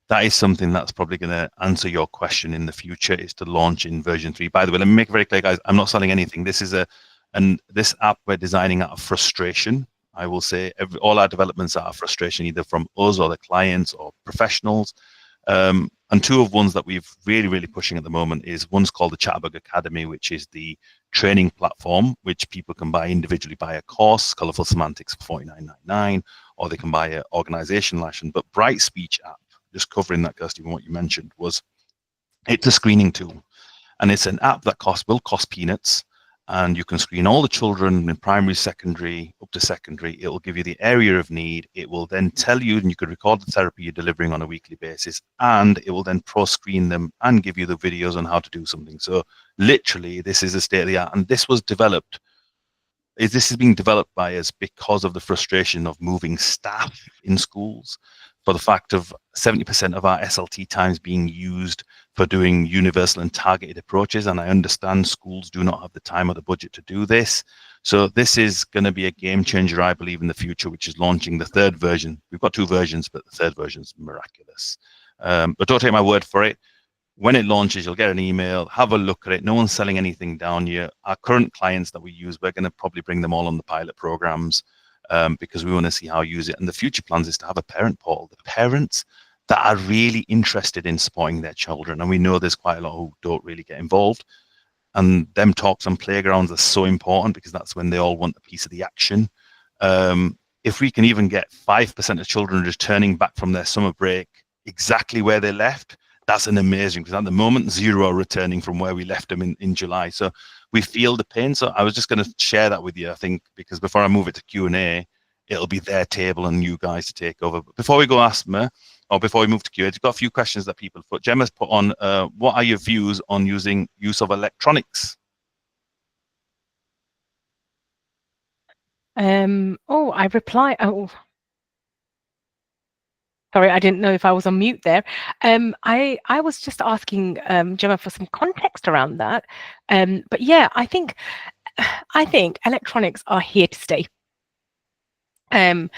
That is something that's probably going to answer your question in the future, is to launch in version 3. By the way, let me make it very clear, guys, I'm not selling anything. This is this app we're designing out of frustration. I will say all our developments are out of frustration, either from us or the clients or professionals. And two of ones that we've really pushing at the moment is one's called the Chatterbug Academy, which is the training platform, which people can buy individually, buy a course, Colorful Semantics for $49.99, or they can buy an organizational license. But Bright Speech app, just covering that, Kirsty, what you mentioned, it's a screening tool, and it's an app that will cost peanuts, and you can screen all the children in primary, secondary, up to secondary. It will give you the area of need. It will then tell you, and you could record the therapy you're delivering on a weekly basis, and it will then pro-screen them and give you the videos on how to do something. So literally, this is the state of the art, and this was developed. This is being developed by us because of the frustration of moving staff in schools, for the fact of 70% of our SLT times being used for doing universal and targeted approaches. And I understand schools do not have the time or the budget to do this. So this is going to be a game changer, I believe, in the future, which is launching the 3rd version. We've got 2 versions, but the 3rd version is miraculous. But don't take my word for it. When it launches, you'll get an email, have a look at it. No one's selling anything down here. Our current clients that we use, we're going to probably bring them all on the pilot programs. Because we want to see how you use it. And the future plans is to have a parent portal. The parents that are really interested in supporting their children, and we know there's quite a lot who don't really get involved, and them talks on playgrounds are so important, because that's when they all want a piece of the action. If we can even get 5% of children returning back from their summer break exactly where they left, that's an amazing, because at the moment, 0 are returning from where we left them in July. So we feel the pain. So I was just going to share that with you, I think, because before I move it to Q&A, it'll be their table and you guys to take over. But before we go, Asma, or before we move to Q&A, we've got a few questions that people put. Gemma's put on, what are your views on use of electronics?
I reply. Oh, sorry, I didn't know if I was on mute there. I was just asking Gemma for some context around that. But yeah, I think electronics are here to stay. And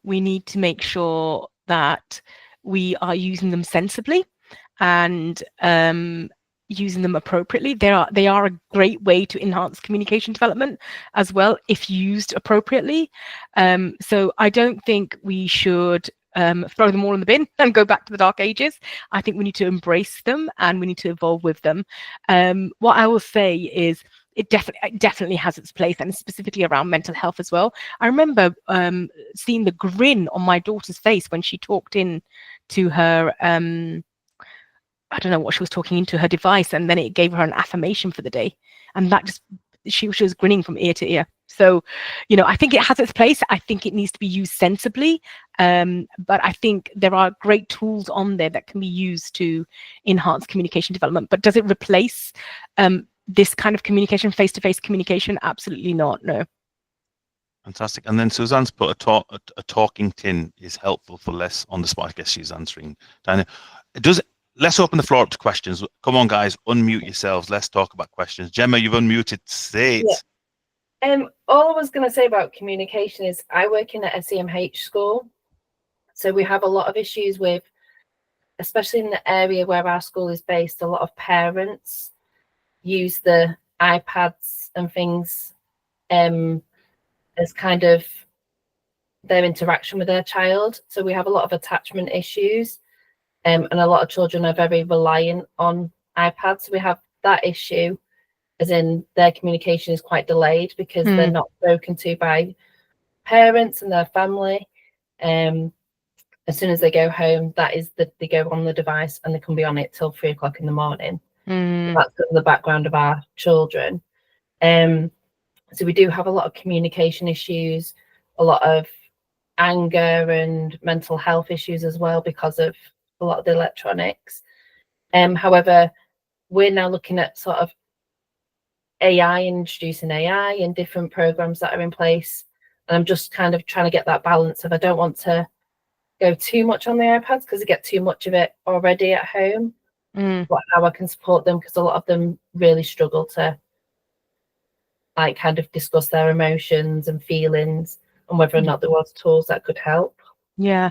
we need to make sure that we are using them sensibly and using them appropriately. They are a great way to enhance communication development as well if used appropriately. So I don't think we should throw them all in the bin and go back to the dark ages. I think we need to embrace them and we need to evolve with them. What I will say is it definitely has its place, and specifically around mental health as well. I remember seeing the grin on my daughter's face when she talked in to her I don't know what she was talking into her device, and then it gave her an affirmation for the day, and that just she was grinning from ear to ear. So, I think it has its place. I think it needs to be used sensibly, but I think there are great tools on there that can be used to enhance communication development. But does it replace this kind of communication, face-to-face communication? Absolutely not. No.
Fantastic. And then Suzanne's put a talking tin is helpful for less on the spot. I guess she's answering. Diana, let's open the floor up to questions. Come on, guys, unmute yourselves. Let's talk about questions. Gemma, you've unmuted. Say it.
Yeah. All I was going to say about communication is I work in an SEMH school. So we have a lot of issues with, especially in the area where our school is based, a lot of parents use the iPads and things as kind of their interaction with their child. So we have a lot of attachment issues. And a lot of children are very reliant on iPads. So we have that issue, as in their communication is quite delayed because they're not spoken to by parents and their family. As soon as they go home, they go on the device and they can be on it till 3 o'clock in the morning. So that's the background of our children. So we do have a lot of communication issues, a lot of anger and mental health issues as well because of a lot of the electronics. However, we're now looking at sort of AI, introducing AI and different programs that are in place. And I'm just kind of trying to get that balance of I don't want to go too much on the iPads because I get too much of it already at home. But how I can support them, because a lot of them really struggle to kind of discuss their emotions and feelings, and whether or not there was tools that could help.
Yeah,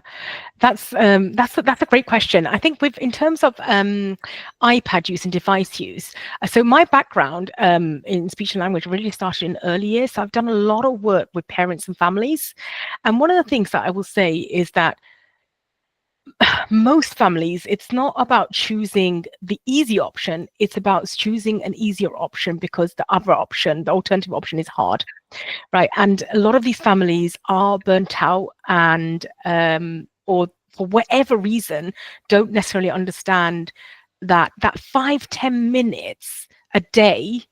that's a great question. I think in terms of iPad use and device use, so my background in speech and language really started in early years. So I've done a lot of work with parents and families, and one of the things that I will say is that most families, it's not about choosing the easy option, it's about choosing an easier option because the alternative option is hard, right? And a lot of these families are burnt out and or for whatever reason don't necessarily understand that 5-10 minutes a day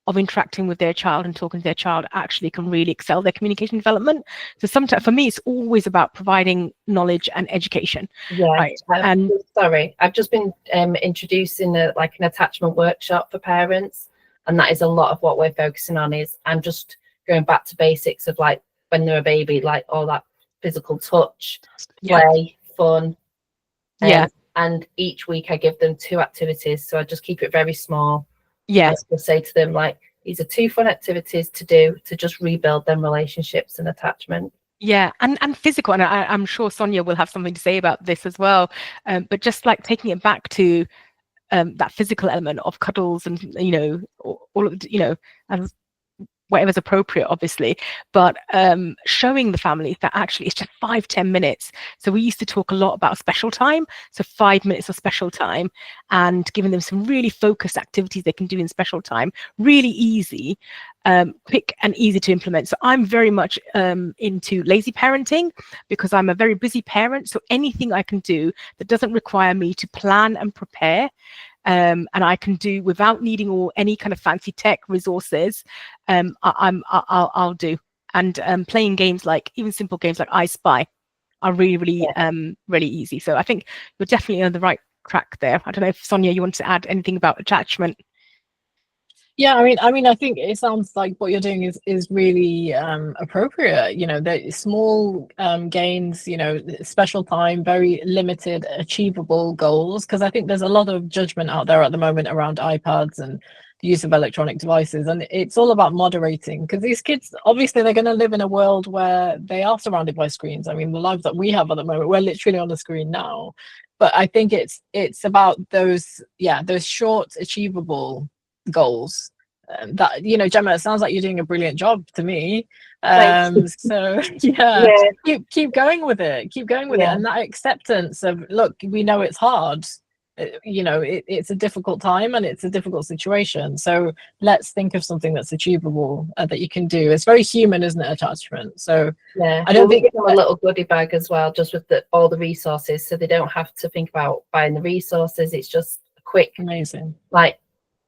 of interacting with their child and talking to their child actually can really excel their communication development. So sometimes for me, it's always about providing knowledge and education.
Yeah,
right?
And sorry, I've just been introducing an attachment workshop for parents, and that is a lot of what we're focusing on. Is I'm just going back to basics of when they're a baby, all that physical touch, play, fun. And each week I give them 2 activities, so I just keep it very small. Yeah, we'll say to them these are 2 fun activities to do to just rebuild them relationships and attachment.
Yeah, and physical, and I'm sure Sonia will have something to say about this as well. But just taking it back to that physical element of cuddles and all of as whatever's appropriate, obviously, but showing the families that actually it's just 5-10 minutes. So we used to talk a lot about special time, so 5 minutes of special time, and giving them some really focused activities they can do in special time, really easy, quick and easy to implement. So I'm very much into lazy parenting, because I'm a very busy parent, so anything I can do that doesn't require me to plan and prepare, and I can do without needing any kind of fancy tech resources, I'll do. And playing games, like even simple games like I Spy, are really really easy. So I think you're definitely on the right track there. I don't know if Sonia, you want to add anything about attachment?
Yeah, I mean, I think it sounds like what you're doing is really appropriate. You know, the small gains, you know, special time, very limited, achievable goals. Because I think there's a lot of judgment out there at the moment around iPads and the use of electronic devices, and it's all about moderating. Because these kids, obviously, they're going to live in a world where they are surrounded by screens. I mean, the lives that we have at the moment, we're literally on the screen now. But I think it's about those short, achievable goals. That, you know, Gemma, it sounds like you're doing a brilliant job to me. So keep going with it, and that acceptance of, look, we know it's hard, you know, it's a difficult time and it's a difficult situation, so let's think of something that's achievable, that you can do. It's very human, isn't it, attachment? So I don't think
give them a little goodie bag as well, just with all the resources, so they don't have to think about buying the resources. It's just a quick,
amazing,
like,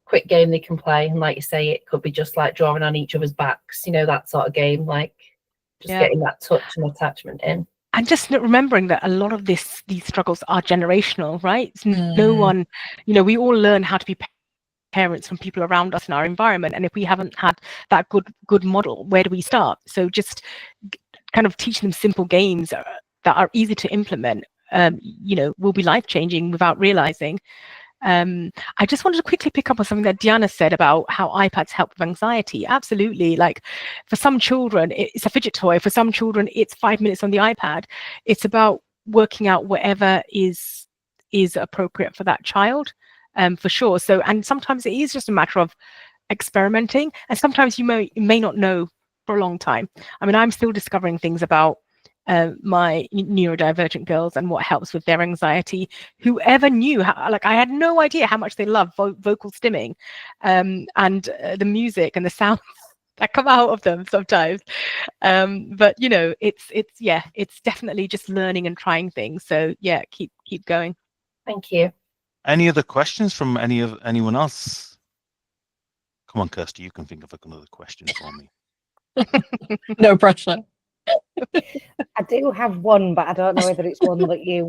quick game they can play. And like you say, it could be just like drawing on each other's backs, you know, that sort of game, like just getting that touch and attachment in.
And just remembering that a lot of these struggles are generational, right? No one, you know, we all learn how to be parents from people around us in our environment, and if we haven't had that good model, where do we start? So just kind of teaching them simple games that are easy to implement, you know, will be life-changing without realizing. I just wanted to quickly pick up on something that Diana said about how iPads help with anxiety. Absolutely. Like, for some children, it's a fidget toy. For some children, it's 5 minutes on the iPad. It's about working out whatever is appropriate for that child, for sure. So, and sometimes it is just a matter of experimenting, and sometimes you may not know for a long time. I mean, I'm still discovering things about my neurodivergent girls and what helps with their anxiety. Whoever knew like, I had no idea how much they love vocal stimming, and the music and the sounds that come out of them sometimes. But you know, it's definitely just learning and trying things. So yeah, keep going.
Thank you.
Any other questions from anyone else? Come on, Kirsty, you can think of another question for me.
No pressure.
I do have one, but I don't know whether it's one that you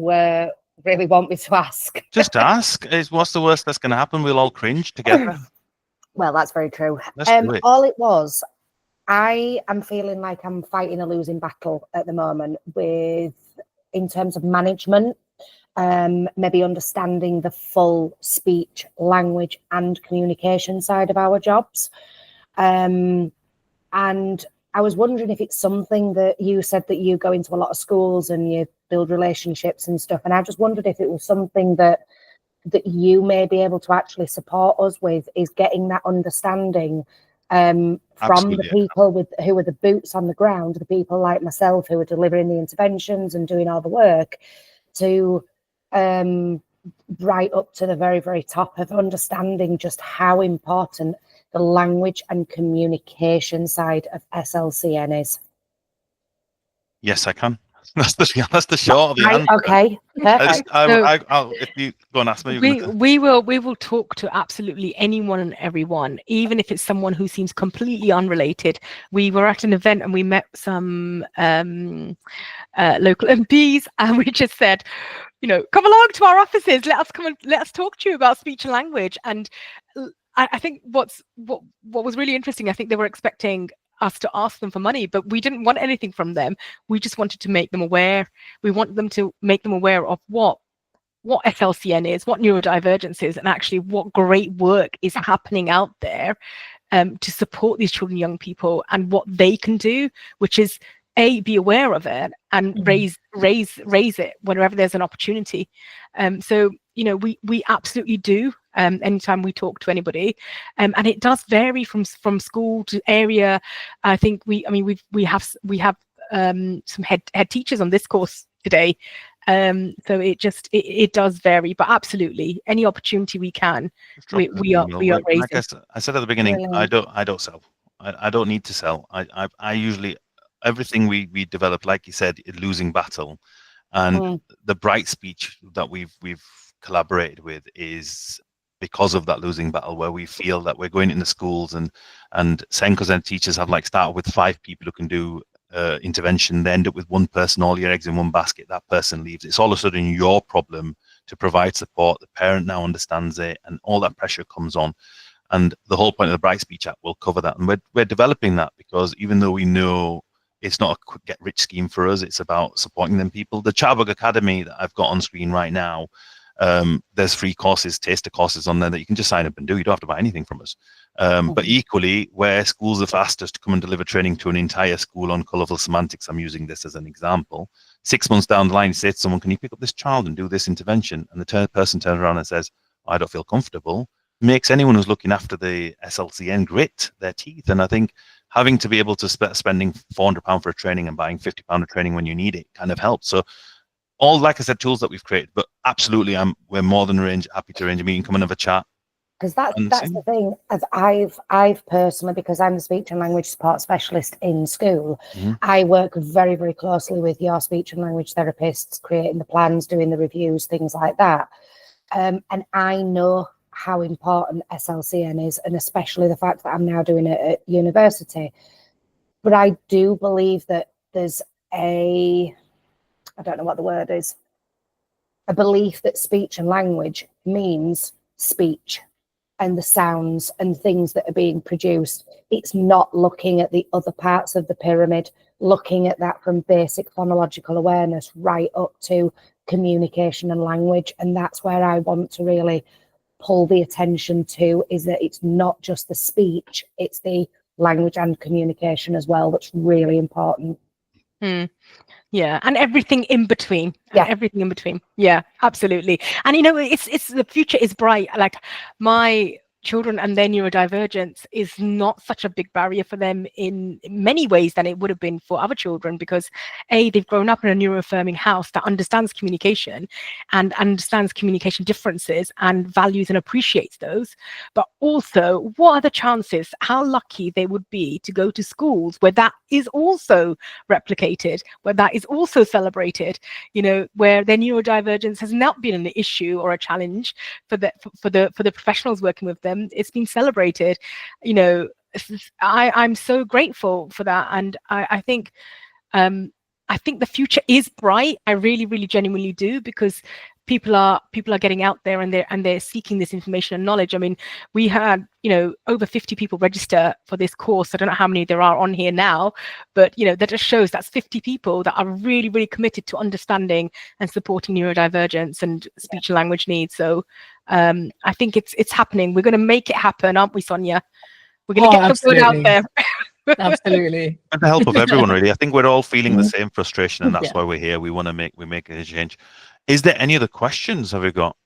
really want me to ask.
Just ask. What's the worst that's going to happen? We'll all cringe together.
Well, that's very true.
Let's do it.
All it was, I am feeling like I'm fighting a losing battle at the moment in terms of management, maybe understanding the full speech, language and communication side of our jobs. And I was wondering if it's something that you said that you go into a lot of schools and you build relationships and stuff. And I just wondered if it was something that you may be able to actually support us with, is getting that understanding from the people who are the boots on the ground, the people like myself who are delivering the interventions and doing all the work, to right up to the very, very top of understanding just how important the language and communication side of SLCN is.
Yes, I can. That's the short of the answer.
Okay, perfect.
I'll, if you go and ask me,
we will talk to absolutely anyone and everyone, even if it's someone who seems completely unrelated. We were at an event and we met some local MPs, and we just said, you know, come along to our offices. Let us talk to you about speech and language. And I think what was really interesting, I think they were expecting us to ask them for money, but we didn't want anything from them. We just wanted to make them aware. We want them to make them aware of what SLCN is, what neurodivergence is, and actually what great work is happening out there to support these children, young people, and what they can do, which is be aware of it and raise it whenever there's an opportunity. So, you know, we absolutely do anytime we talk to anybody, and it does vary from school to area. I think we have some head teachers on this course today, so it does vary, but absolutely any opportunity we can, we are raising.
Like I said at the beginning, I don't sell. I don't need to sell. I usually, everything we develop, like you said, a losing battle, and the Bright speech that we've collaborated with is because of that losing battle, where we feel that we're going into schools and Senkos and teachers have like started with 5 people who can do intervention, they end up with 1 person, all your eggs in one basket, that person leaves. It's all of a sudden your problem to provide support. The parent now understands it, and all that pressure comes on. And the whole point of the Bright Speech app will cover that. And we're developing that, because even though we know it's not a quick get rich scheme for us, it's about supporting them people. The Chatterbug Academy that I've got on screen right now, there's free courses, taster courses on there that you can just sign up and do. You don't have to buy anything from us. But equally, where schools are fastest to come and deliver training to an entire school on colourful semantics, I'm using this as an example. 6 months down the line, you say to someone, can you pick up this child and do this intervention? And the person turns around and says, I don't feel comfortable. Makes anyone who's looking after the SLCN grit their teeth. And I think having to be able to spending £400 for a training and buying £50 of training when you need it kind of helps. So all, like I said, tools that we've created, but absolutely, we're more than happy to arrange a meeting, come and have a chat.
Because that's the thing. As I've personally, because I'm the speech and language support specialist in school, I work very, very closely with your speech and language therapists, creating the plans, doing the reviews, things like that. And I know how important SLCN is, and especially the fact that I'm now doing it at university. But I do believe that there's I don't know what the word is, a belief that speech and language means speech and the sounds and things that are being produced. It's not looking at the other parts of the pyramid, looking at that from basic phonological awareness right up to communication and language. And that's where I want to really pull the attention to, is that it's not just the speech, it's the language and communication as well that's really important.
Yeah, and everything in between.
Yeah,
everything in between. Yeah, absolutely. And you know, it's the future is bright. Like my children and their neurodivergence is not such a big barrier for them in many ways than it would have been for other children, because they've grown up in a neuroaffirming house that understands communication and understands communication differences and values and appreciates those. But also, what are the chances, how lucky they would be to go to schools where that is also replicated, where that is also celebrated, you know, where their neurodivergence has not been an issue or a challenge for the professionals working with them. It's been celebrated. You know, I'm so grateful for that, and I think the future is bright. I really, really genuinely do, because people are getting out there and they're seeking this information and knowledge. I mean, we had, you know, over 50 people register for this course. I don't know how many there are on here now, but you know, that just shows that's 50 people that are really, really committed to understanding and supporting neurodivergence and speech and language needs. So I think it's happening. We're going to make it happen, aren't we, Sonia? We're going to get the word out there.
Absolutely.
With the help of everyone, really. I think we're all feeling the same frustration, and that's why we're here. We want to make a change. Is there any other questions have we got?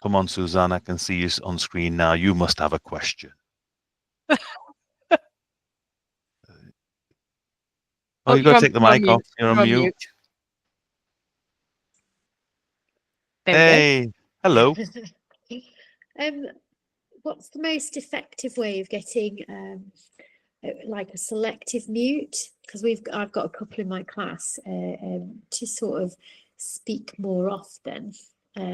Come on, Suzanne, I can see you on screen now. You must have a question. Oh, you got to take the mic off. You're on mute. Hey, hello.
What's the most effective way of getting like a selective mute? Because I've got a couple in my class to sort of speak more often. Are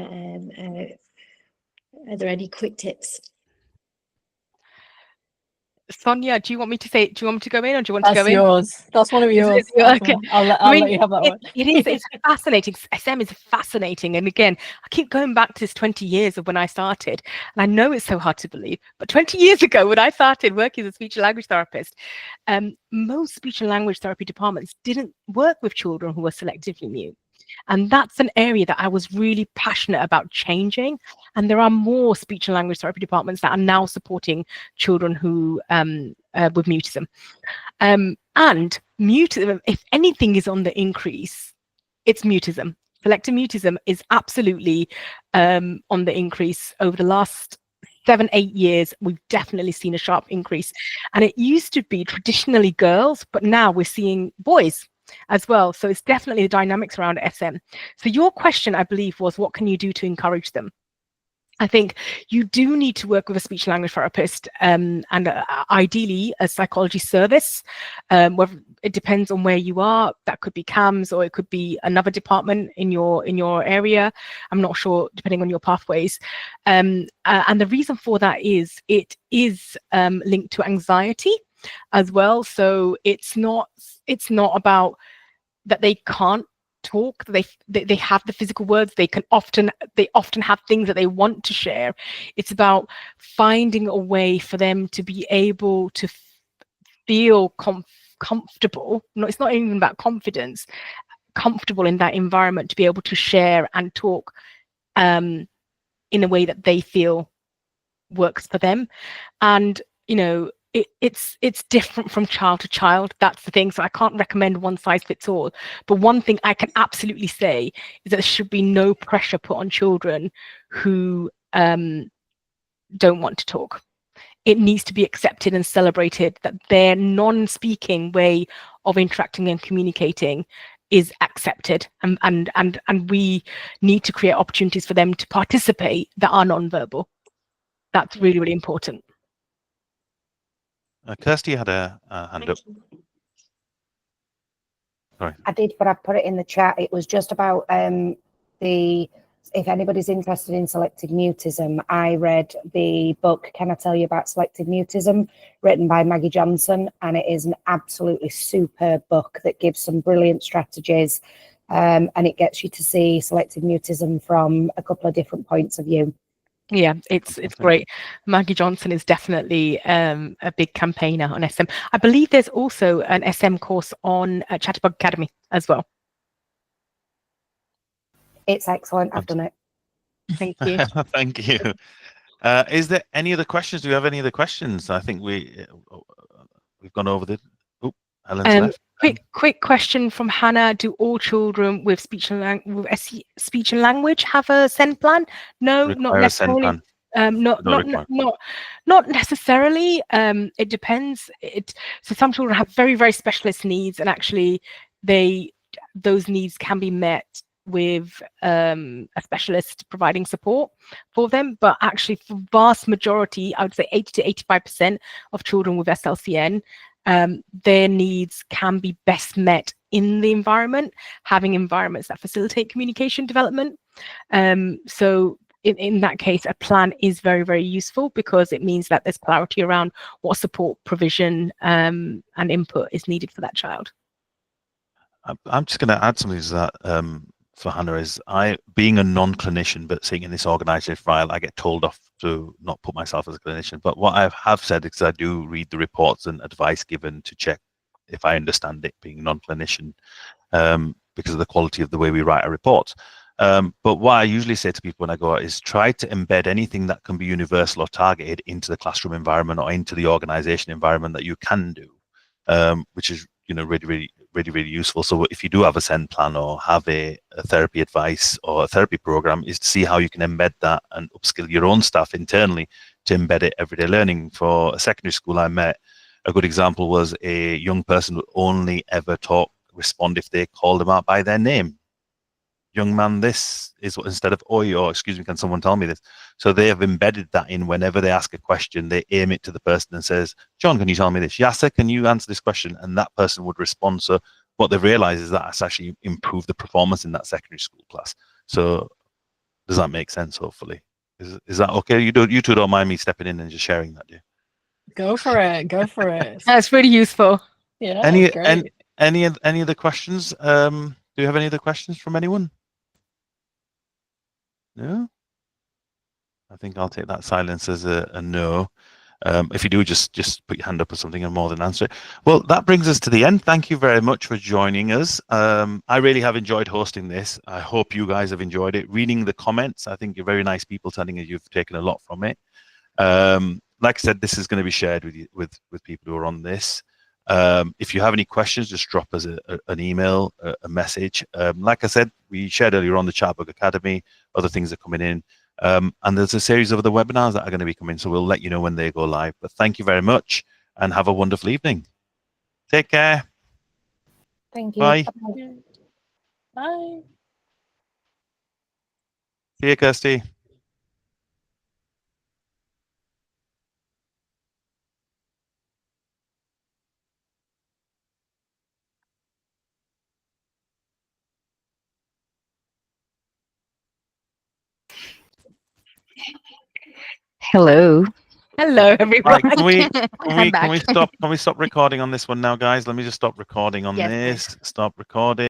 there any quick tips?
Sonia, do you want me to go in, or do you want to go in?
That's yours. That's one of yours.
Okay.
I'll let you have that one.
It's fascinating. SM is fascinating. And again, I keep going back to this 20 years of when I started. And I know it's so hard to believe, but 20 years ago, when I started working as a speech and language therapist, most speech and language therapy departments didn't work with children who were selectively mute. And that's an area that I was really passionate about changing. And there are more speech and language therapy departments that are now supporting children who with mutism. And mutism, if anything is on the increase, it's mutism. selective mutism is absolutely on the increase over the last 7-8 years. We've definitely seen a sharp increase, and it used to be traditionally girls, but now we're seeing boys as well. So it's definitely the dynamics around SM. So your question, I believe, was what can you do to encourage them? I think you do need to work with a speech and language therapist, and ideally a psychology service. Whether it depends on where you are. That could be CAMS, or it could be another department in your area. I'm not sure, depending on your pathways. And the reason for that is it is linked to anxiety as well. So it's not about that they can't talk. They have the physical words. They often have things that they want to share. It's about finding a way for them to be able to feel comfortable. No, it's not even about confidence. Comfortable in that environment to be able to share and talk in a way that they feel works for them. And it's different from child to child. That's the thing. So I can't recommend one size fits all. But one thing I can absolutely say is that there should be no pressure put on children who don't want to talk. It needs to be accepted and celebrated that their non-speaking way of interacting and communicating is accepted, and we need to create opportunities for them to participate that are non-verbal. That's really, really important.
Kirsty had a hand up. Sorry.
I did, but I put it in the chat. It was just about if anybody's interested in selective mutism, I read the book, Can I Tell You About Selective Mutism, written by Maggie Johnson, and it is an absolutely superb book that gives some brilliant strategies, and it gets you to see selective mutism from a couple of different points of view.
Yeah, it's great. Maggie Johnson is definitely a big campaigner on SM. I believe there's also an SM course on Chatterbug Academy as well.
It's excellent. I've done it.
Thank you.
Thank you. Is there any other questions? Do we have any other questions? I think we've gone over the. Oh, Helen's left.
Quick question from Hannah: do all children with speech and language have a SEN plan? No, not necessarily. Not necessarily. It depends. So some children have very, very specialist needs, and actually, those needs can be met with a specialist providing support for them. But actually, for vast majority, I would say 80 to 85% of children with SLCN, their needs can be best met in the environment, having environments that facilitate communication development. So in that case, a plan is very, very useful because it means that there's clarity around what support provision and input is needed for that child.
I'm just going to add something to that for Hannah. Is being a non-clinician but sitting in this organization file, I get told off to not put myself as a clinician. But what I have said is I do read the reports and advice given to check if I understand it, being non-clinician, because of the quality of the way we write our reports. But what I usually say to people when I go out is try to embed anything that can be universal or targeted into the classroom environment or into the organization environment that you can do, which is really useful. So if you do have a SEN plan or have a therapy advice or a therapy program, is to see how you can embed that and upskill your own staff internally to embed it everyday learning. For a secondary school I met, a good example was a young person would only ever respond if they called them out by their name. Young man, this is what, instead of oi, or excuse me, can someone tell me this? So they have embedded that in whenever they ask a question, they aim it to the person and says, John, can you tell me this? Yasir, can you answer this question? And that person would respond. So what they've realized is that that's actually improved the performance in that secondary school class. So does that make sense, hopefully? Is that okay? You two don't mind me stepping in and just sharing that, do you?
Go for it. Go for it.
That's really useful.
Yeah.
Any other questions? Do you have any other questions from anyone? No? I think I'll take that silence as a no. If you do, just put your hand up or something and more than answer it. Well, that brings us to the end. Thank you very much for joining us. I really have enjoyed hosting this. I hope you guys have enjoyed it. Reading the comments, I think you're very nice people telling us you've taken a lot from it. Like I said, this is going to be shared with people who are on this. If you have any questions, just drop us an email, a message. Like I said, we shared earlier on the Chatterbug Academy, other things are coming in. And there's a series of other webinars that are going to be coming, so we'll let you know when they go live. But thank you very much and have a wonderful evening. Take care.
Thank you.
Bye.
Bye-bye.
Bye.
See you, Kirsty.
Hello.
Hello, everyone.
Right, can we
I'm back.
stop recording on this one now, guys? Let me just stop recording on
Yes,
this. Stop recording.